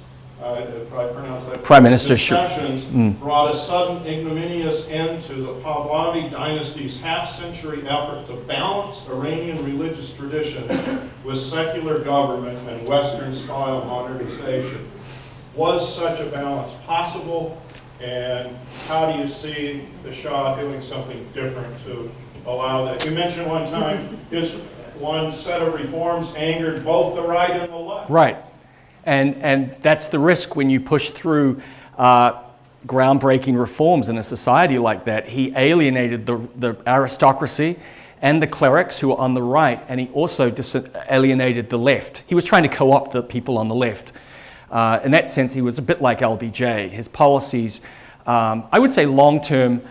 if I pronounce that Prime Minister concessions, brought a sudden ignominious end to the Pahlavi dynasty's half-century effort to balance Iranian religious tradition with secular government and Western-style modernization. Was such a balance possible? And how do you see the Shah doing something different to allow that? You mentioned one time his one set of reforms angered both the right and the left. Right. And that's the risk when you push through groundbreaking reforms in a society like that. He alienated the aristocracy and the clerics who were on the right, and he also alienated the left. He was trying to co-opt the people on the left. In that sense, he was a bit like LBJ. His policies, I would say long-term,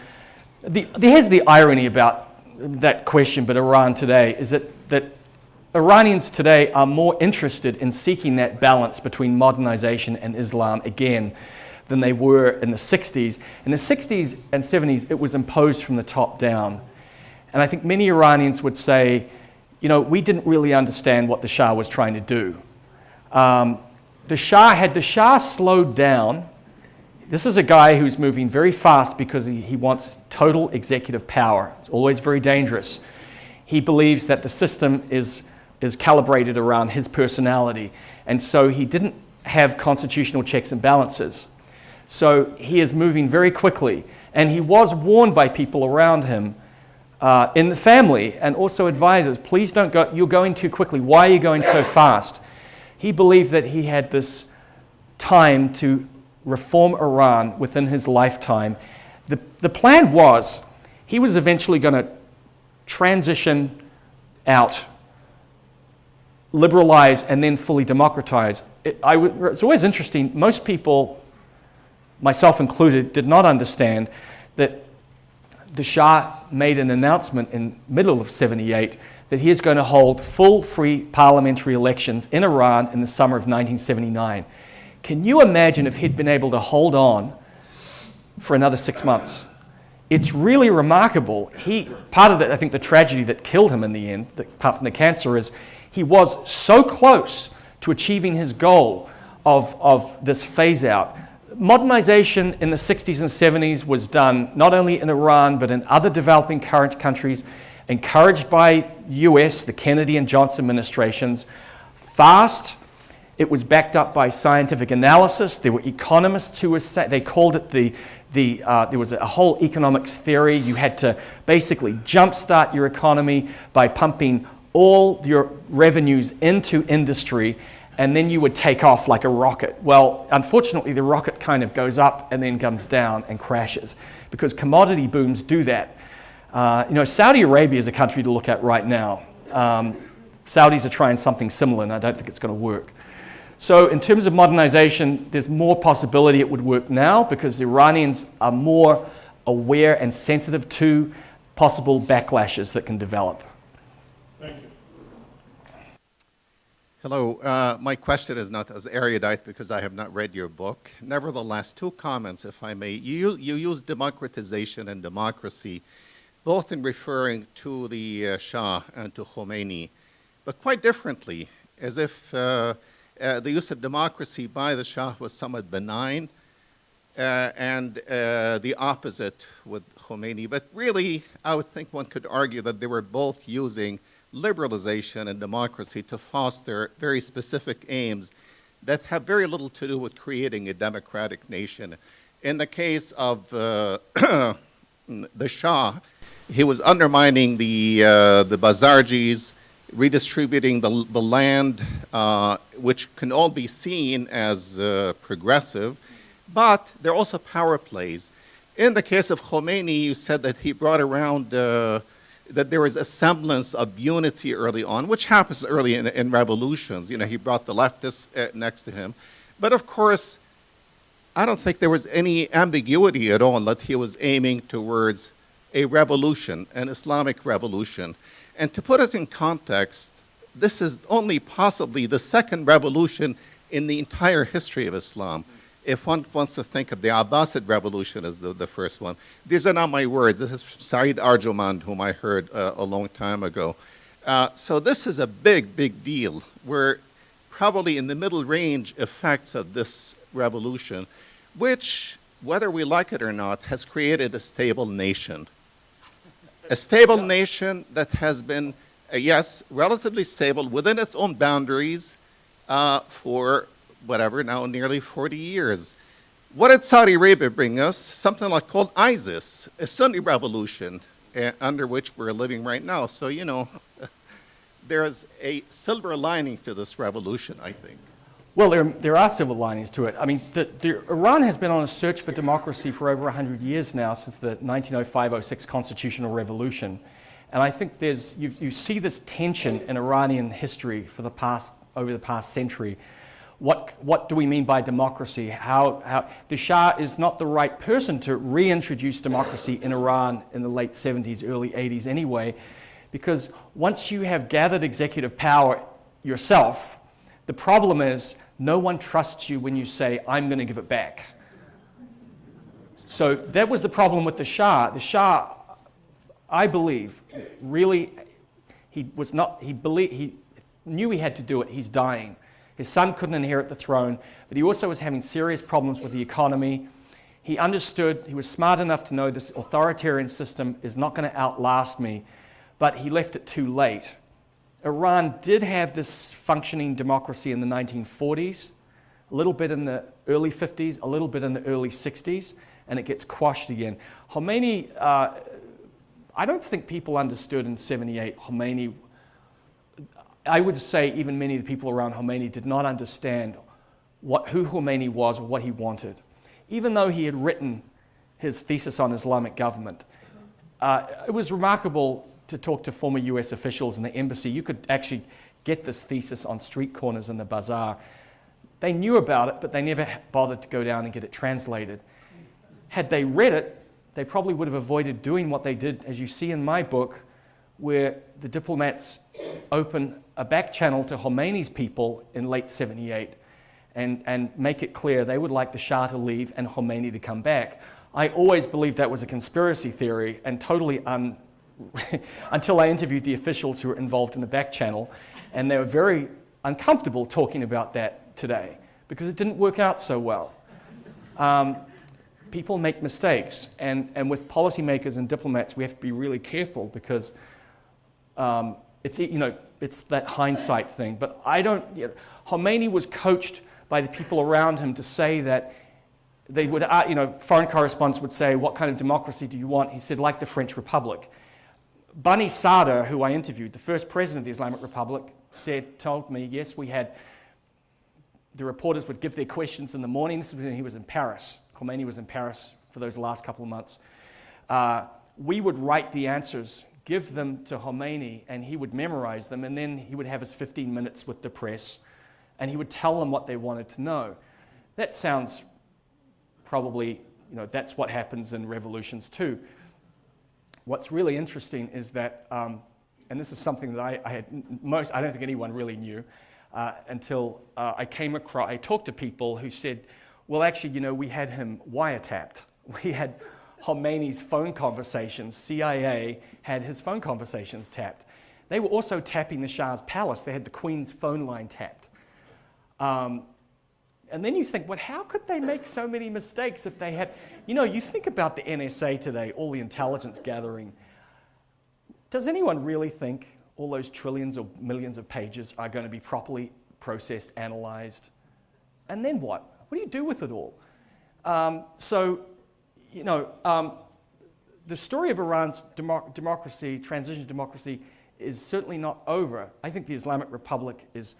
here's the irony about that question, but Iran today, is that Iranians today are more interested in seeking that balance between modernization and Islam again than they were in the 60s. In the 60s and 70s, it was imposed from the top down. And I think many Iranians would say, you know, we didn't really understand what the Shah was trying to do. Had the Shah slowed down, this is a guy who's moving very fast because he wants total executive power. It's always very dangerous. He believes that the system is calibrated around his personality. And so he didn't have constitutional checks and balances. So he is moving very quickly. And he was warned by people around him in the family and also advisors, please don't go, you're going too quickly. Why are you going so fast? He believed that he had this time to reform Iran within his lifetime. The plan was he was eventually going to transition out, liberalize, and then fully democratize. It's always interesting. Most people, myself included, did not understand that the Shah made an announcement in middle of 78 that he is going to hold full, free parliamentary elections in Iran in the summer of 1979. Can you imagine if he'd been able to hold on for another 6 months? It's really remarkable. Part of that, I think, the tragedy that killed him in the end, apart from the cancer, is he was so close to achieving his goal of this phase out. Modernization in the 60s and 70s was done not only in Iran, but in other developing current countries, encouraged by US, the Kennedy and Johnson administrations, fast, It was backed up by scientific analysis. There were economists who were they called it there was a whole economics theory. You had to basically jumpstart your economy by pumping all your revenues into industry, and then you would take off like a rocket. Well, unfortunately, the rocket kind of goes up and then comes down and crashes, because commodity booms do that. Saudi Arabia is a country to look at right now. Saudis are trying something similar, and I don't think it's going to work. So in terms of modernization, there's more possibility it would work now, because the Iranians are more aware and sensitive to possible backlashes that can develop. Thank you. Hello. My question is not as erudite because I have not read your book. Nevertheless, two comments, if I may. You use democratization and democracy, both in referring to the Shah and to Khomeini, but quite differently, as if the use of democracy by the Shah was somewhat benign, and the opposite with Khomeini. But really, I would think one could argue that they were both using liberalization and democracy to foster very specific aims that have very little to do with creating a democratic nation. In the case of the Shah, he was undermining the Bazarjis, redistributing the land, which can all be seen as progressive, but there are also power plays. In the case of Khomeini, you said that he brought around that there was a semblance of unity early on, which happens early in revolutions. He brought the leftists next to him. But of course, I don't think there was any ambiguity at all that he was aiming towards a revolution, an Islamic revolution. And to put it in context, this is only possibly the second revolution in the entire history of Islam. If one wants to think of the Abbasid revolution as the first one, these are not my words. This is Saeed Arjumand, whom I heard a long time ago. So this is a big, big deal. We're probably in the middle range effects of this revolution, which, whether we like it or not, has created a stable nation. A stable nation that has been, yes, relatively stable within its own boundaries for whatever, now nearly 40 years. What did Saudi Arabia bring us? Something like called ISIS, a Sunni revolution under which we're living right now. So, there's a silver lining to this revolution, I think. Well, there are silver linings to it. I mean, Iran has been on a search for democracy for over 100 years now, since the 1905-06 constitutional revolution. And I think you see this tension in Iranian history over the past century. What do we mean by democracy? How the Shah is not the right person to reintroduce democracy in Iran in the late 70s, early 80s anyway, because once you have gathered executive power yourself, the problem is no one trusts you when you say, I'm going to give it back. So that was the problem with the Shah. The Shah, I believe, really, he knew he had to do it. He's dying. His son couldn't inherit the throne, but he also was having serious problems with the economy. He understood, he was smart enough to know this authoritarian system is not going to outlast me, but he left it too late. Iran did have this functioning democracy in the 1940s, a little bit in the early 50s, a little bit in the early 60s, and it gets quashed again. Khomeini, I don't think people understood in 78, Khomeini, I would say even many of the people around Khomeini did not understand who Khomeini was or what he wanted. Even though he had written his thesis on Islamic government, it was remarkable to talk to former US officials in the embassy. You could actually get this thesis on street corners in the bazaar. They knew about it, but they never bothered to go down and get it translated. Had they read it, they probably would have avoided doing what they did, as you see in my book, where the diplomats open a back channel to Khomeini's people in late 78 and make it clear they would like the Shah to leave and Khomeini to come back. I always believed that was a conspiracy theory, and totally until I interviewed the officials who were involved in the back channel, and they were very uncomfortable talking about that today because it didn't work out so well. People make mistakes, and with policymakers and diplomats, we have to be really careful because it's that hindsight thing. But I don't, Khomeini was coached by the people around him to say that they would, foreign correspondents would say, what kind of democracy do you want? He said, like the French Republic. Bani Sadr, who I interviewed, the first president of the Islamic Republic, told me, yes, we had, the reporters would give their questions in the morning. This was when he was in Paris. Khomeini was in Paris for those last couple of months. We would write the answers, give them to Khomeini, and he would memorize them, and then he would have his 15 minutes with the press, and he would tell them what they wanted to know. That sounds probably, that's what happens in revolutions too. What's really interesting is that, and this is something that I don't think anyone really knew until I talked to people who said, well, actually, we had him wiretapped. We had Khomeini's phone conversations. CIA had his phone conversations tapped. They were also tapping the Shah's palace. They had the Queen's phone line tapped. And then you think, well, how could they make so many mistakes if they had, you think about the NSA today, all the intelligence gathering. Does anyone really think all those trillions or millions of pages are going to be properly processed, analyzed? And then what? What do you do with it all? The story of Iran's democracy, transition to democracy, is certainly not over. I think the Islamic Republic is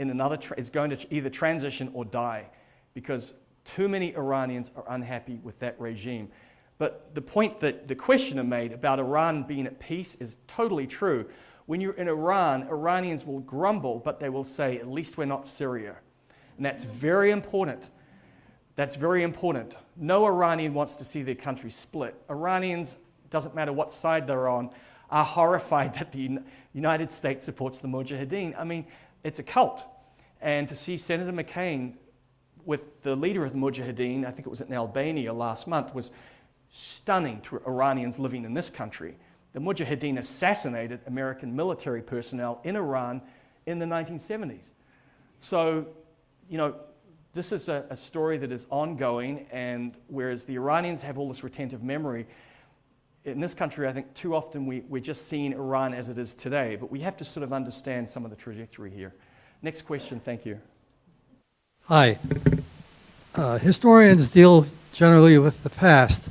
is going to either transition or die, because too many Iranians are unhappy with that regime. But the point that the questioner made about Iran being at peace is totally true. When you're in Iran, Iranians will grumble, but they will say, at least we're not Syria. And that's very important. That's very important. No Iranian wants to see their country split. Iranians, doesn't matter what side they're on, are horrified that the United States supports the Mujahideen. I mean, it's a cult. And to see Senator McCain with the leader of the Mujahideen, I think it was in Albania last month, was stunning to Iranians living in this country. The Mujahideen assassinated American military personnel in Iran in the 1970s. So, this is a story that is ongoing, and whereas the Iranians have all this retentive memory, in this country, I think too often we're just seeing Iran as it is today, but we have to sort of understand some of the trajectory here. Next question, thank you. Hi. Historians deal generally with the past,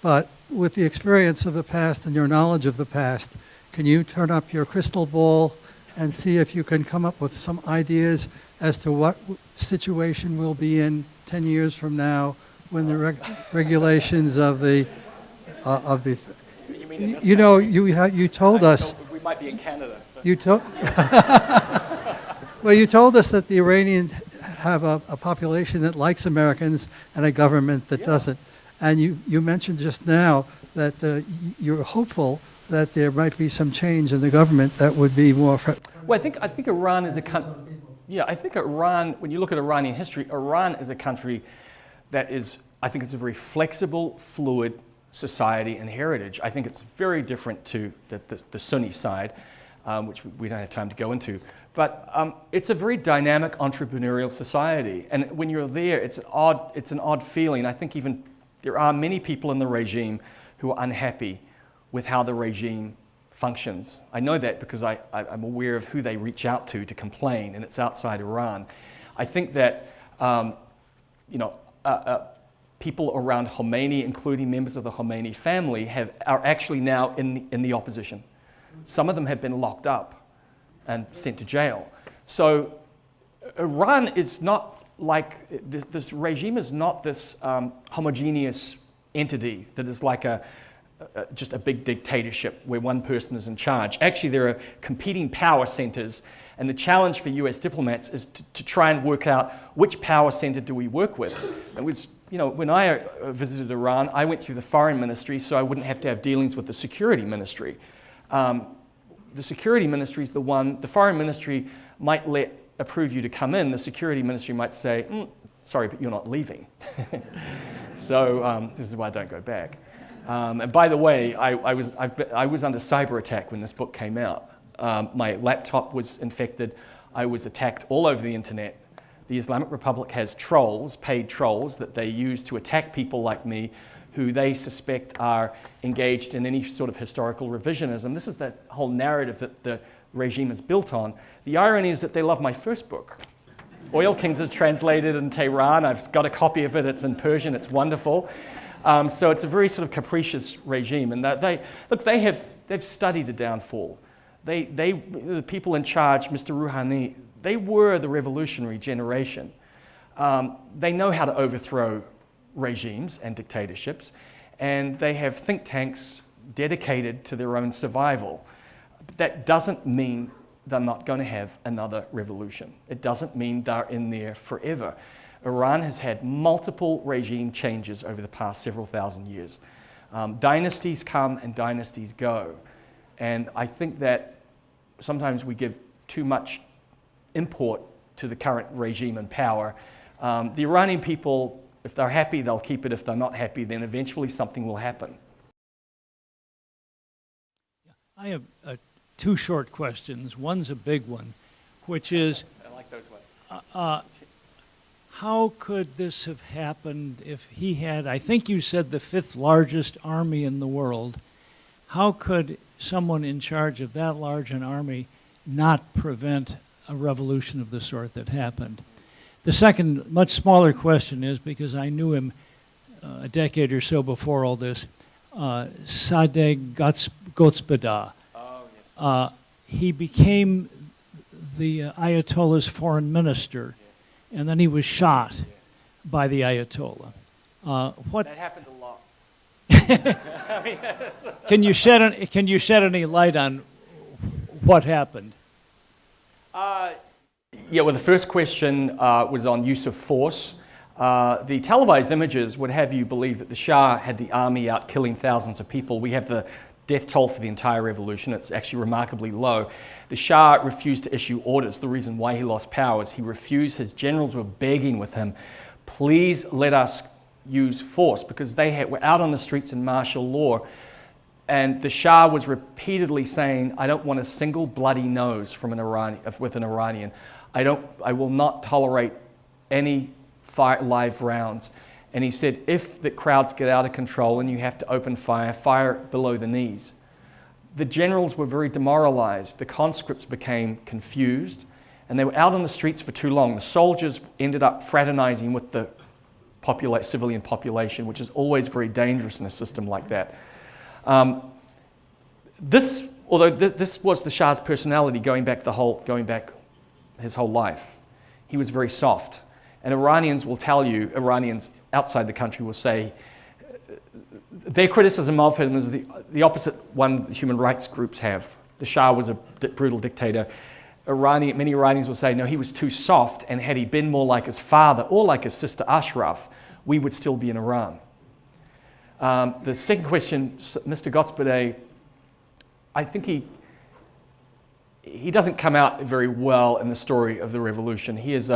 but with the experience of the past and your knowledge of the past, can you turn up your crystal ball and see if you can come up with some ideas as to what situation we'll be in 10 years from now when the regulations of the you told us we might be in Canada. you told well, you told us that the Iranians have a population that likes Americans and a government that doesn't. And you mentioned just now that you're hopeful that there might be some change in the government that would be more. Well, I think Iran is a country. Yeah, I think Iran. When you look at Iranian history, Iran is a country that is. I think it's a very flexible, fluid society and heritage. I think it's very different to the Sunni side, which we don't have time to go into. But it's a very dynamic entrepreneurial society, and when you're there, it's an odd feeling. I think even there are many people in the regime who are unhappy with how the regime functions. I know that because I'm aware of who they reach out to complain, and it's outside Iran. I think that people around Khomeini, including members of the Khomeini family, are actually now in the opposition. Some of them have been locked up and sent to jail. So Iran is not like, this regime is not this homogeneous entity that is like just a big dictatorship where one person is in charge. Actually, there are competing power centers, and the challenge for US diplomats is to try and work out which power center do we work with. It was, when I visited Iran, I went through the foreign ministry so I wouldn't have to have dealings with the security ministry. The security ministry is the one, the foreign ministry might approve you to come in. The security ministry might say, sorry, but you're not leaving. So this is why I don't go back. And by the way, I was under cyber attack when this book came out. My laptop was infected. I was attacked all over the internet. The Islamic Republic has trolls, paid trolls, that they use to attack people like me who they suspect are engaged in any sort of historical revisionism. This is that whole narrative that regime is built on. The irony is that they love my first book. Oil Kings is translated in Tehran. I've got a copy of it. It's in Persian. It's wonderful. So it's a very sort of capricious regime. And they've studied the downfall. The people in charge, Mr. Rouhani, they were the revolutionary generation. They know how to overthrow regimes and dictatorships, and they have think tanks dedicated to their own survival. That doesn't mean they're not going to have another revolution. It doesn't mean they're in there forever. Iran has had multiple regime changes over the past several thousand years. Dynasties come and dynasties go. And I think that sometimes we give too much import to the current regime and power. The Iranian people, if they're happy, they'll keep it. If they're not happy, then eventually something will happen. I have two short questions. One's a big one, which is, I like those ones. how could this have happened if he had, I think you said, the fifth largest army in the world? How could someone in charge of that large an army not prevent a revolution of the sort that happened? The second, much smaller question is, because I knew him a decade or so before all this, Sadegh Ghozbadeh. Oh, yes. He became the Ayatollah's foreign minister, and then he was shot by the Ayatollah. What That happened a lot. can you shed any light on what happened? Yeah, well, the first question was on use of force. The televised images would have you believe that the Shah had the army out killing thousands of people. We have the death toll for the entire revolution. It's actually remarkably low. The Shah refused to issue orders. The reason why he lost power is he refused. His generals were begging with him, please let us use force, because they were out on the streets in martial law. And the Shah was repeatedly saying, I don't want a single bloody nose from with an Iranian. I will not tolerate any live rounds. And he said, if the crowds get out of control and you have to open fire, fire below the knees. The generals were very demoralized. The conscripts became confused, and they were out on the streets for too long. The soldiers ended up fraternizing with the civilian population, which is always very dangerous in a system like that. This was the Shah's personality going back his whole life. He was very soft. And Iranians will tell you, Iranians outside the country will say, their criticism of him is the opposite one the human rights groups have. The Shah was a brutal dictator. Many Iranians will say, no, he was too soft, and had he been more like his father or like his sister Ashraf, we would still be in Iran. The second question, Mr. Ghozbadeh, I think he doesn't come out very well in the story of the revolution. He is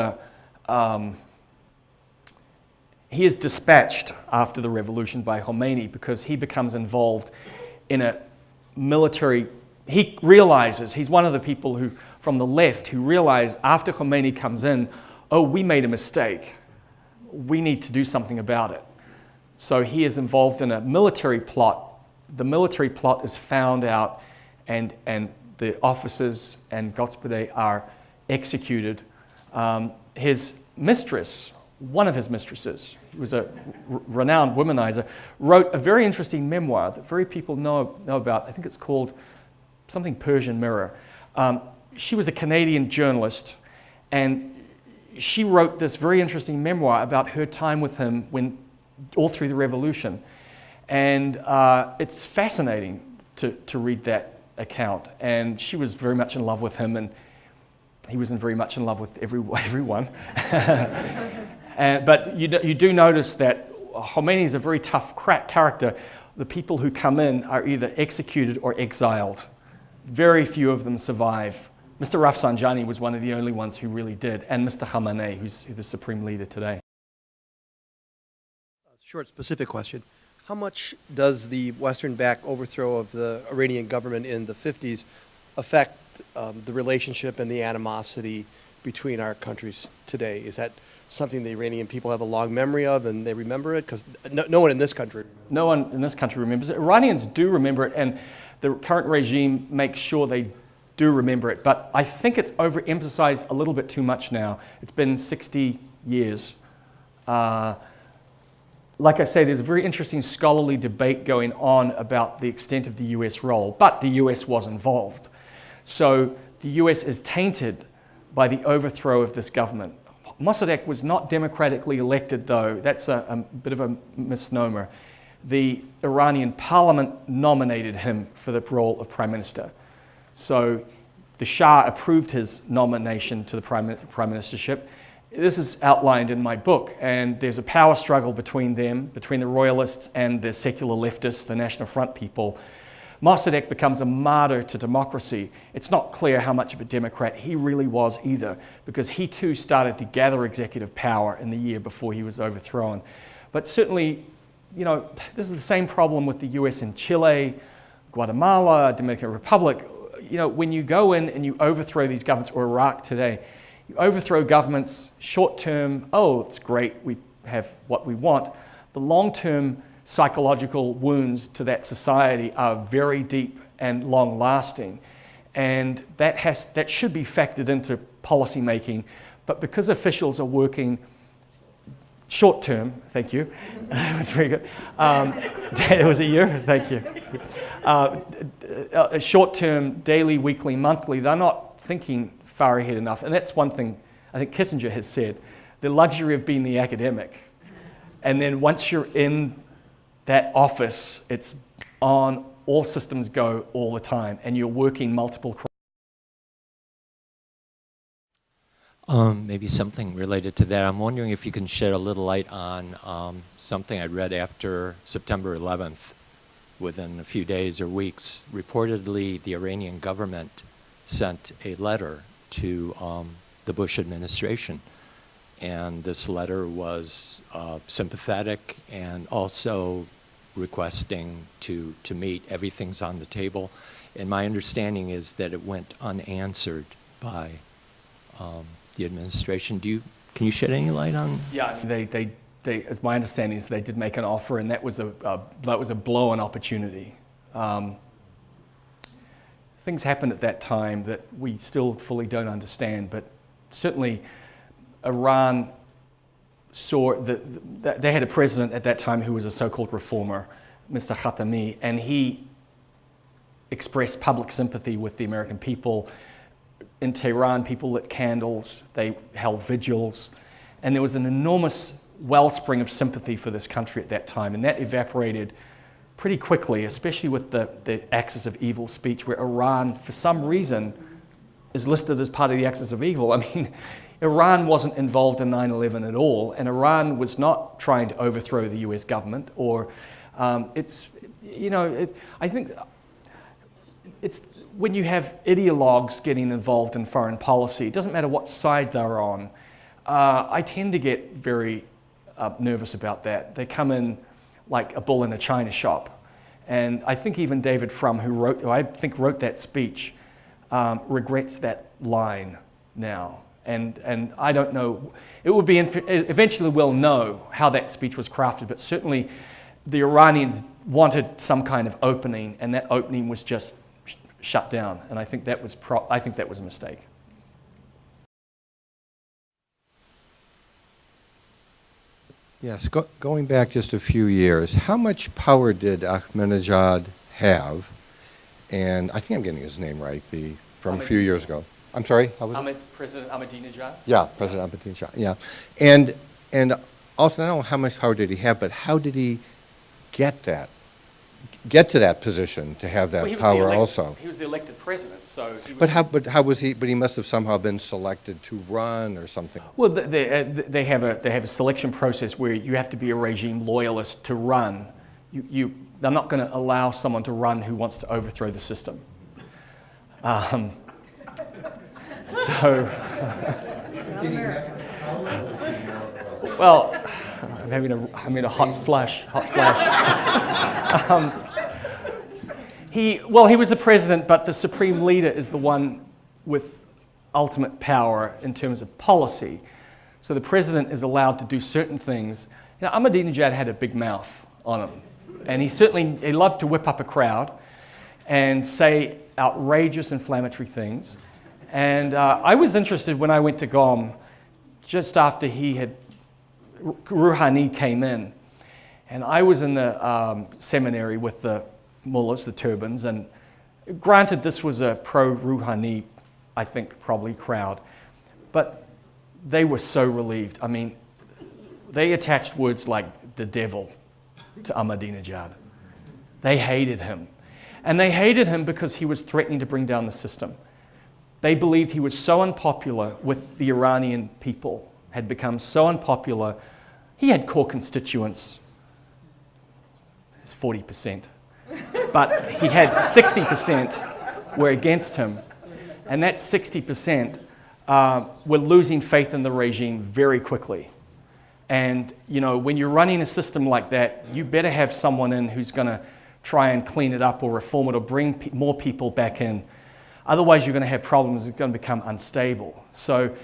dispatched after the revolution by Khomeini because he becomes involved in a military. He realizes, he's one of the people who, from the left, who realize after Khomeini comes in, oh, we made a mistake. We need to do something about it. So he is involved in a military plot. The military plot is found out, and the officers and Ghozbadeh are executed. His mistress, one of his mistresses, who was a renowned womanizer, wrote a very interesting memoir that very people know about. I think it's called something Persian Mirror. She was a Canadian journalist, and she wrote this very interesting memoir about her time with him all through the revolution. And it's fascinating to read that account. And she was very much in love with him, and he wasn't very much in love with everyone. But you do notice that Khomeini is a very tough character. The people who come in are either executed or exiled. Very few of them survive. Mr. Rafsanjani was one of the only ones who really did, and Mr. Khamenei, who's the supreme leader today. Short, specific question. How much does the Western-backed overthrow of the Iranian government in the 50s affect the relationship and the animosity between our countries today? Is that something the Iranian people have a long memory of and they remember it? Because no one in this country remembers it. No one in this country remembers it. Iranians do remember it, and the current regime makes sure they do remember it, but I think it's overemphasized a little bit too much now. It's been 60 years. Like I say, there's a very interesting scholarly debate going on about the extent of the US role, but the US was involved. So the US is tainted by the overthrow of this government. Mossadegh was not democratically elected, though. That's a bit of a misnomer. The Iranian parliament nominated him for the role of prime minister. So the Shah approved his nomination to the prime ministership. This is outlined in my book, and there's a power struggle between them, between the royalists and the secular leftists, the National Front people. Mossadegh becomes a martyr to democracy. It's not clear how much of a Democrat he really was either, because he too started to gather executive power in the year before he was overthrown. But certainly, you know, this is the same problem with the US in Chile, Guatemala, Dominican Republic. You know, when you go in and you overthrow these governments, or Iraq today, you overthrow governments short term, oh, it's great, we have what we want. The long-term psychological wounds to that society are very deep and long-lasting. And that should be factored into policy making. But because officials are working short term, thank you, that was very good. It was a year, thank you. Short term, daily, weekly, monthly, they're not thinking far ahead enough. And that's one thing I think Kissinger has said, the luxury of being the academic. And then once you're in that office, it's on, all systems go all the time, and you're working multiple. Maybe something related to that. I'm wondering if you can shed a little light on something I read after September 11th, within a few days or weeks. Reportedly, the Iranian government sent a letter to the Bush administration. And this letter was sympathetic and also requesting to meet. Everything's on the table. And my understanding is that it went unanswered by the administration. Can you shed any light on? Yeah, they as my understanding is they did make an offer, and that was a blow-on opportunity. Things happened at that time that we still fully don't understand, but certainly Iran saw that they had a president at that time who was a so-called reformer, Mr. Khatami, and he expressed public sympathy with the American people. In Tehran, people lit candles, they held vigils, and there was an enormous wellspring of sympathy for this country at that time, and that evaporated pretty quickly, especially with the axis of evil speech, where Iran, for some reason, is listed as part of the axis of evil. I mean, Iran wasn't involved in 9/11 at all, and Iran was not trying to overthrow the US government, or I think it's when you have ideologues getting involved in foreign policy, it doesn't matter what side they're on. I tend to get very nervous about that. They come in like a bull in a china shop. And I think even David Frum, who wrote that speech, regrets that line now. And I don't know, it would be, eventually we'll know how that speech was crafted, but certainly the Iranians wanted some kind of opening, and that opening was just shut down. And I think that was a mistake. Yes, going back just a few years, how much power did Ahmadinejad have? And I think I'm getting his name right, from a few years ago. I'm sorry, how was it? President Ahmadinejad? Yeah, President Ahmadinejad, yeah. And also, I don't know how much power did he have, but how did he get to that position to have that power also? He was the elected president, so he was... But how was he? But he must have somehow been selected to run or something. Well, they have a selection process where you have to be a regime loyalist to run. They're not going to allow someone to run who wants to overthrow the system. Well, I'm having a hot flash. He was the president, but the supreme leader is the one with ultimate power in terms of policy. So the president is allowed to do certain things. You know, Ahmadinejad had a big mouth on him, and he loved to whip up a crowd and say outrageous inflammatory things. And I was interested when I went to Qom just after Rouhani came in. And I was in the seminary with the mullahs, the turbans, and granted this was a pro-Rouhani, I think, probably crowd, but they were so relieved. I mean, they attached words like the devil to Ahmadinejad. They hated him. And they hated him because he was threatening to bring down the system. They believed he was so unpopular with the Iranian people, had become so unpopular. He had core constituents, it's 40%, but he had 60% were against him. And that 60% were losing faith in the regime very quickly. And you know, when you're running a system like that, you better have someone in who's going to try and clean it up or reform it or bring more people back in. Otherwise, you're going to have problems. It's going to become unstable. So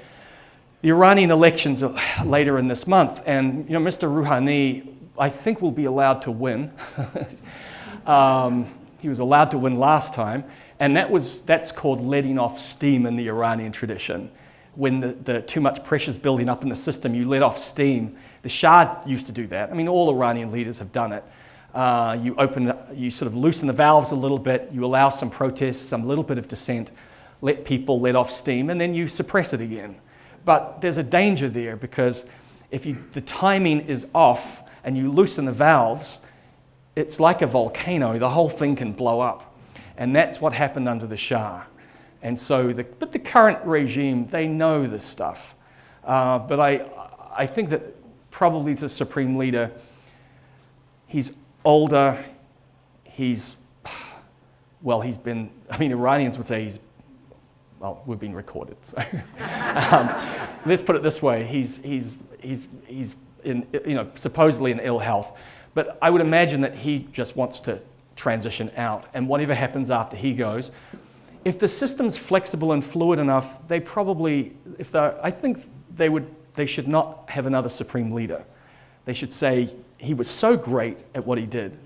the Iranian elections are later in this month, and you know, Mr. Rouhani, I think, will be allowed to win. He was allowed to win last time, and that's called letting off steam in the Iranian tradition. When the too much pressure is building up in the system, you let off steam. The Shah used to do that. I mean, all Iranian leaders have done it. You sort of loosen the valves a little bit, you allow some protests, some little bit of dissent, let people let off steam, and then you suppress it again. But there's a danger there, because if the timing is off and you loosen the valves, it's like a volcano. The whole thing can blow up. And that's what happened under the Shah. And so, but the current regime, they know this stuff. But I think that probably the supreme leader, he's older, he's been, I mean, Iranians would say well, we've been recorded, so. Let's put it this way, he's in, you know, supposedly in ill health, but I would imagine that he just wants to transition out, and whatever happens after he goes, if the system's flexible and fluid enough, they probably, I think they should not have another supreme leader. They should say, he was so great at what he did,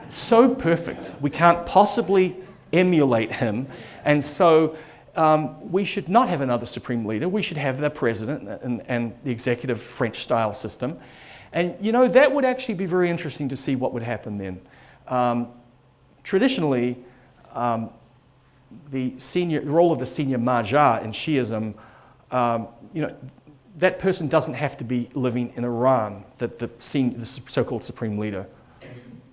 so perfect, we can't possibly emulate him, and so we should not have another supreme leader. We should have the president and the executive French-style system. And you know, that would actually be very interesting to see what would happen then. Traditionally, the role of the senior Mahar in Shiism, you know, that person doesn't have to be living in Iran, the so-called supreme leader,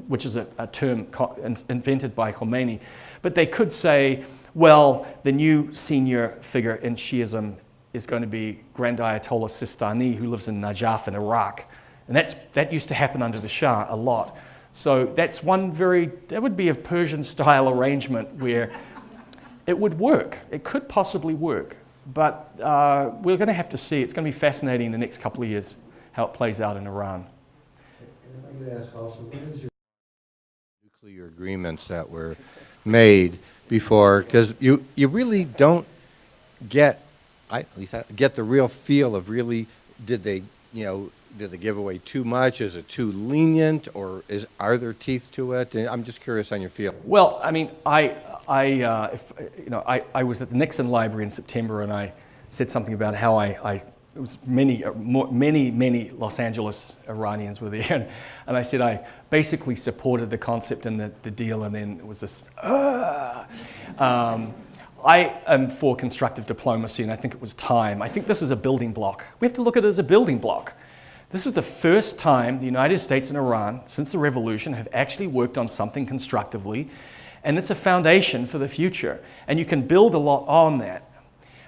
which is a term invented by Khomeini. But they could say, well, the new senior figure in Shiism is going to be Grand Ayatollah Sistani, who lives in Najaf in Iraq. And that used to happen under the Shah a lot. So that's that would be a Persian-style arrangement where it would work. It could possibly work. But we're going to have to see. It's going to be fascinating in the next couple of years how it plays out in Iran. And if I could ask also, what is your nuclear agreements that were made before? Because you really don't get, at least I get the real feel of really, did they give away too much? Is it too lenient, or are there teeth to it? And I'm just curious on your feel. Well, I mean, I was at the Nixon Library in September, and I said something about how it was many Los Angeles Iranians were there, and I said I basically supported the concept and the deal, and then it was this. I am for constructive diplomacy, and I think it was time. I think this is a building block. We have to look at it as a building block. This is the first time the United States and Iran, since the revolution, have actually worked on something constructively, and it's a foundation for the future. And you can build a lot on that.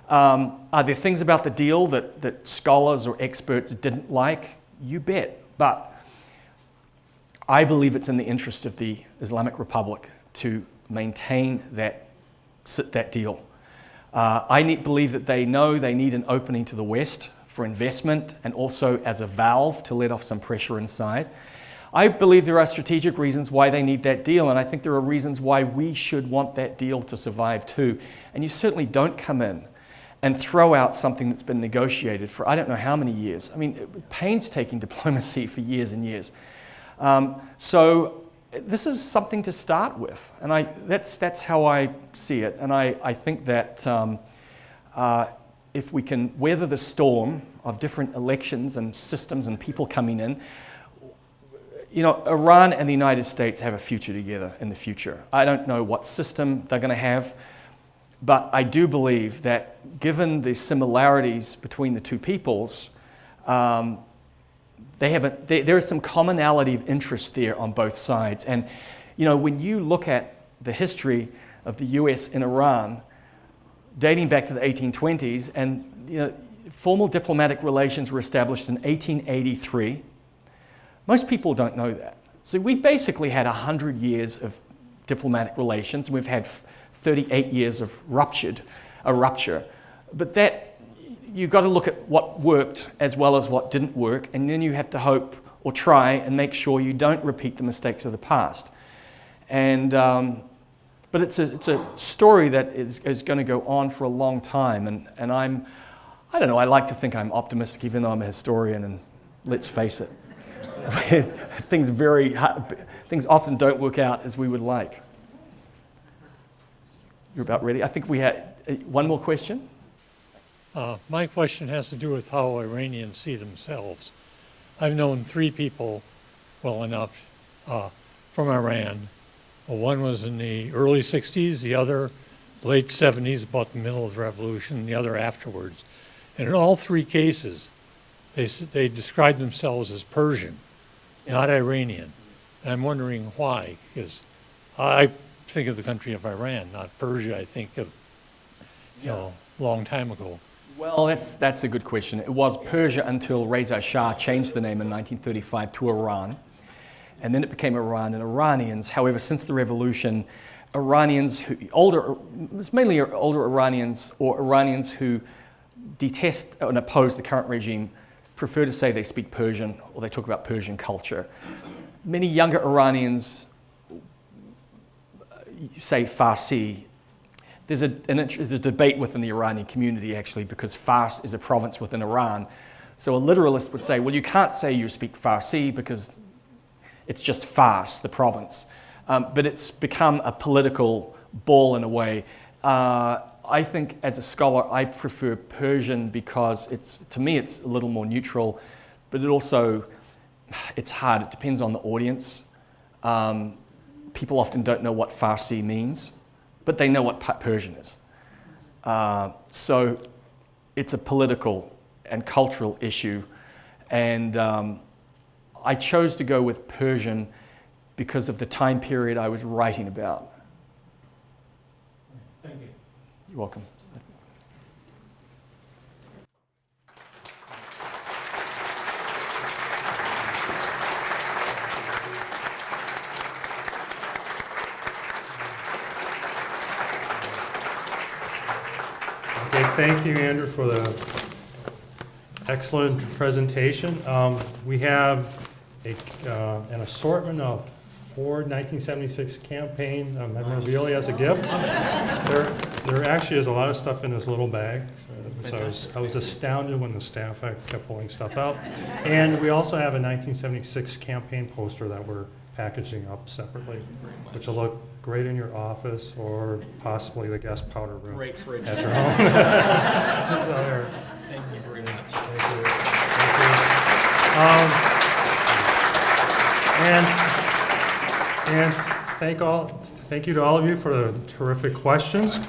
Are there things about the deal that scholars or experts didn't like? You bet. But I believe it's in the interest of the Islamic Republic to maintain that deal. I believe that they know they need an opening to the West for investment and also as a valve to let off some pressure inside. I believe there are strategic reasons why they need that deal, and I think there are reasons why we should want that deal to survive too. And you certainly don't come in and throw out something that's been negotiated for I don't know how many years. I mean, painstaking diplomacy for years and years. So this is something to start with, and that's how I see it. And I think that if we can weather the storm of different elections and systems and people coming in, Iran and the United States have a future together in the future. I don't know what system they're going to have, but I do believe that given the similarities between the two peoples, there is some commonality of interest there on both sides. And when you look at the history of the US and Iran, dating back to the 1820s, and formal diplomatic relations were established in 1883. Most people don't know that. So we basically had 100 years of diplomatic relations. We've had 38 years of a rupture. But that, you've got to look at what worked as well as what didn't work, and then you have to hope or try and make sure you don't repeat the mistakes of the past. And but it's a story that is going to go on for a long time, and I don't know, I like to think I'm optimistic even though I'm a historian, and let's face it, things often don't work out as we would like. You're about ready? I think we had one more question. My question has to do with how Iranians see themselves. I've known 3 people well enough from Iran. One was in the early 60s, the other late 70s, about the middle of the revolution, the other afterwards. And in all 3 cases, they described themselves as Persian, not Iranian. And I'm wondering why, because I think of the country of Iran, not Persia. I think of, a long time ago. Well, that's a good question. It was Persia until Reza Shah changed the name in 1935 to Iran. And then it became Iran and Iranians. However, since the revolution, Iranians it's mainly older Iranians or Iranians who detest and oppose the current regime prefer to say they speak Persian or they talk about Persian culture. Many younger Iranians say Farsi. There's a debate within the Iranian community, actually, because Fars is a province within Iran. So a literalist would say, well, you can't say you speak Farsi because it's just Fars, the province. But it's become a political ball in a way. I think as a scholar, I prefer Persian because to me, it's a little more neutral, but it's hard. It depends on the audience. People often don't know what Farsi means, but they know what Persian is. So it's a political and cultural issue. And I chose to go with Persian because of the time period I was writing about. Thank you. You're welcome. Okay, thank you, Andrew, for the excellent presentation. We have an assortment of Ford 1976 campaign memorabilia as a gift. There actually is a lot of stuff in this little bag. So I was astounded when the staff kept pulling stuff out. And we also have a 1976 campaign poster that we're packaging up separately, which will look great in your office or possibly the guest powder room. Great fridge. At your home. Thank you very much. Thank you. And thank you to all of you for the terrific questions.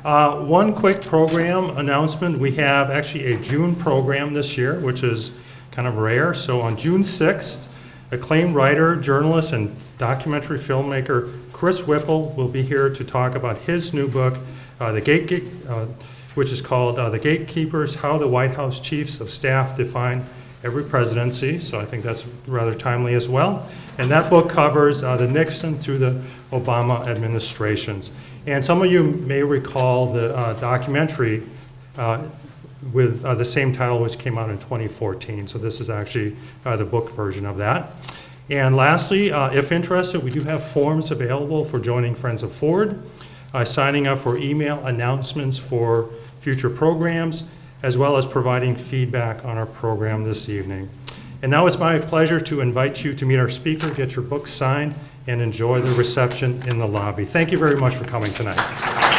One quick program announcement. We have actually a June program this year, which is kind of rare. So on June 6th, acclaimed writer, journalist, and documentary filmmaker Chris Whipple will be here to talk about his new book, which is called The Gatekeepers, How the White House Chiefs of Staff Define Every Presidency. So I think that's rather timely as well. And that book covers the Nixon through the Obama administrations. And some of you may recall the documentary with the same title, which came out in 2014. So this is actually the book version of that. And lastly, if interested, we do have forms available for joining Friends of Ford, signing up for email announcements for future programs, as well as providing feedback on our program this evening. And now it's my pleasure to invite you to meet our speaker, get your book signed, and enjoy the reception in the lobby. Thank you very much for coming tonight.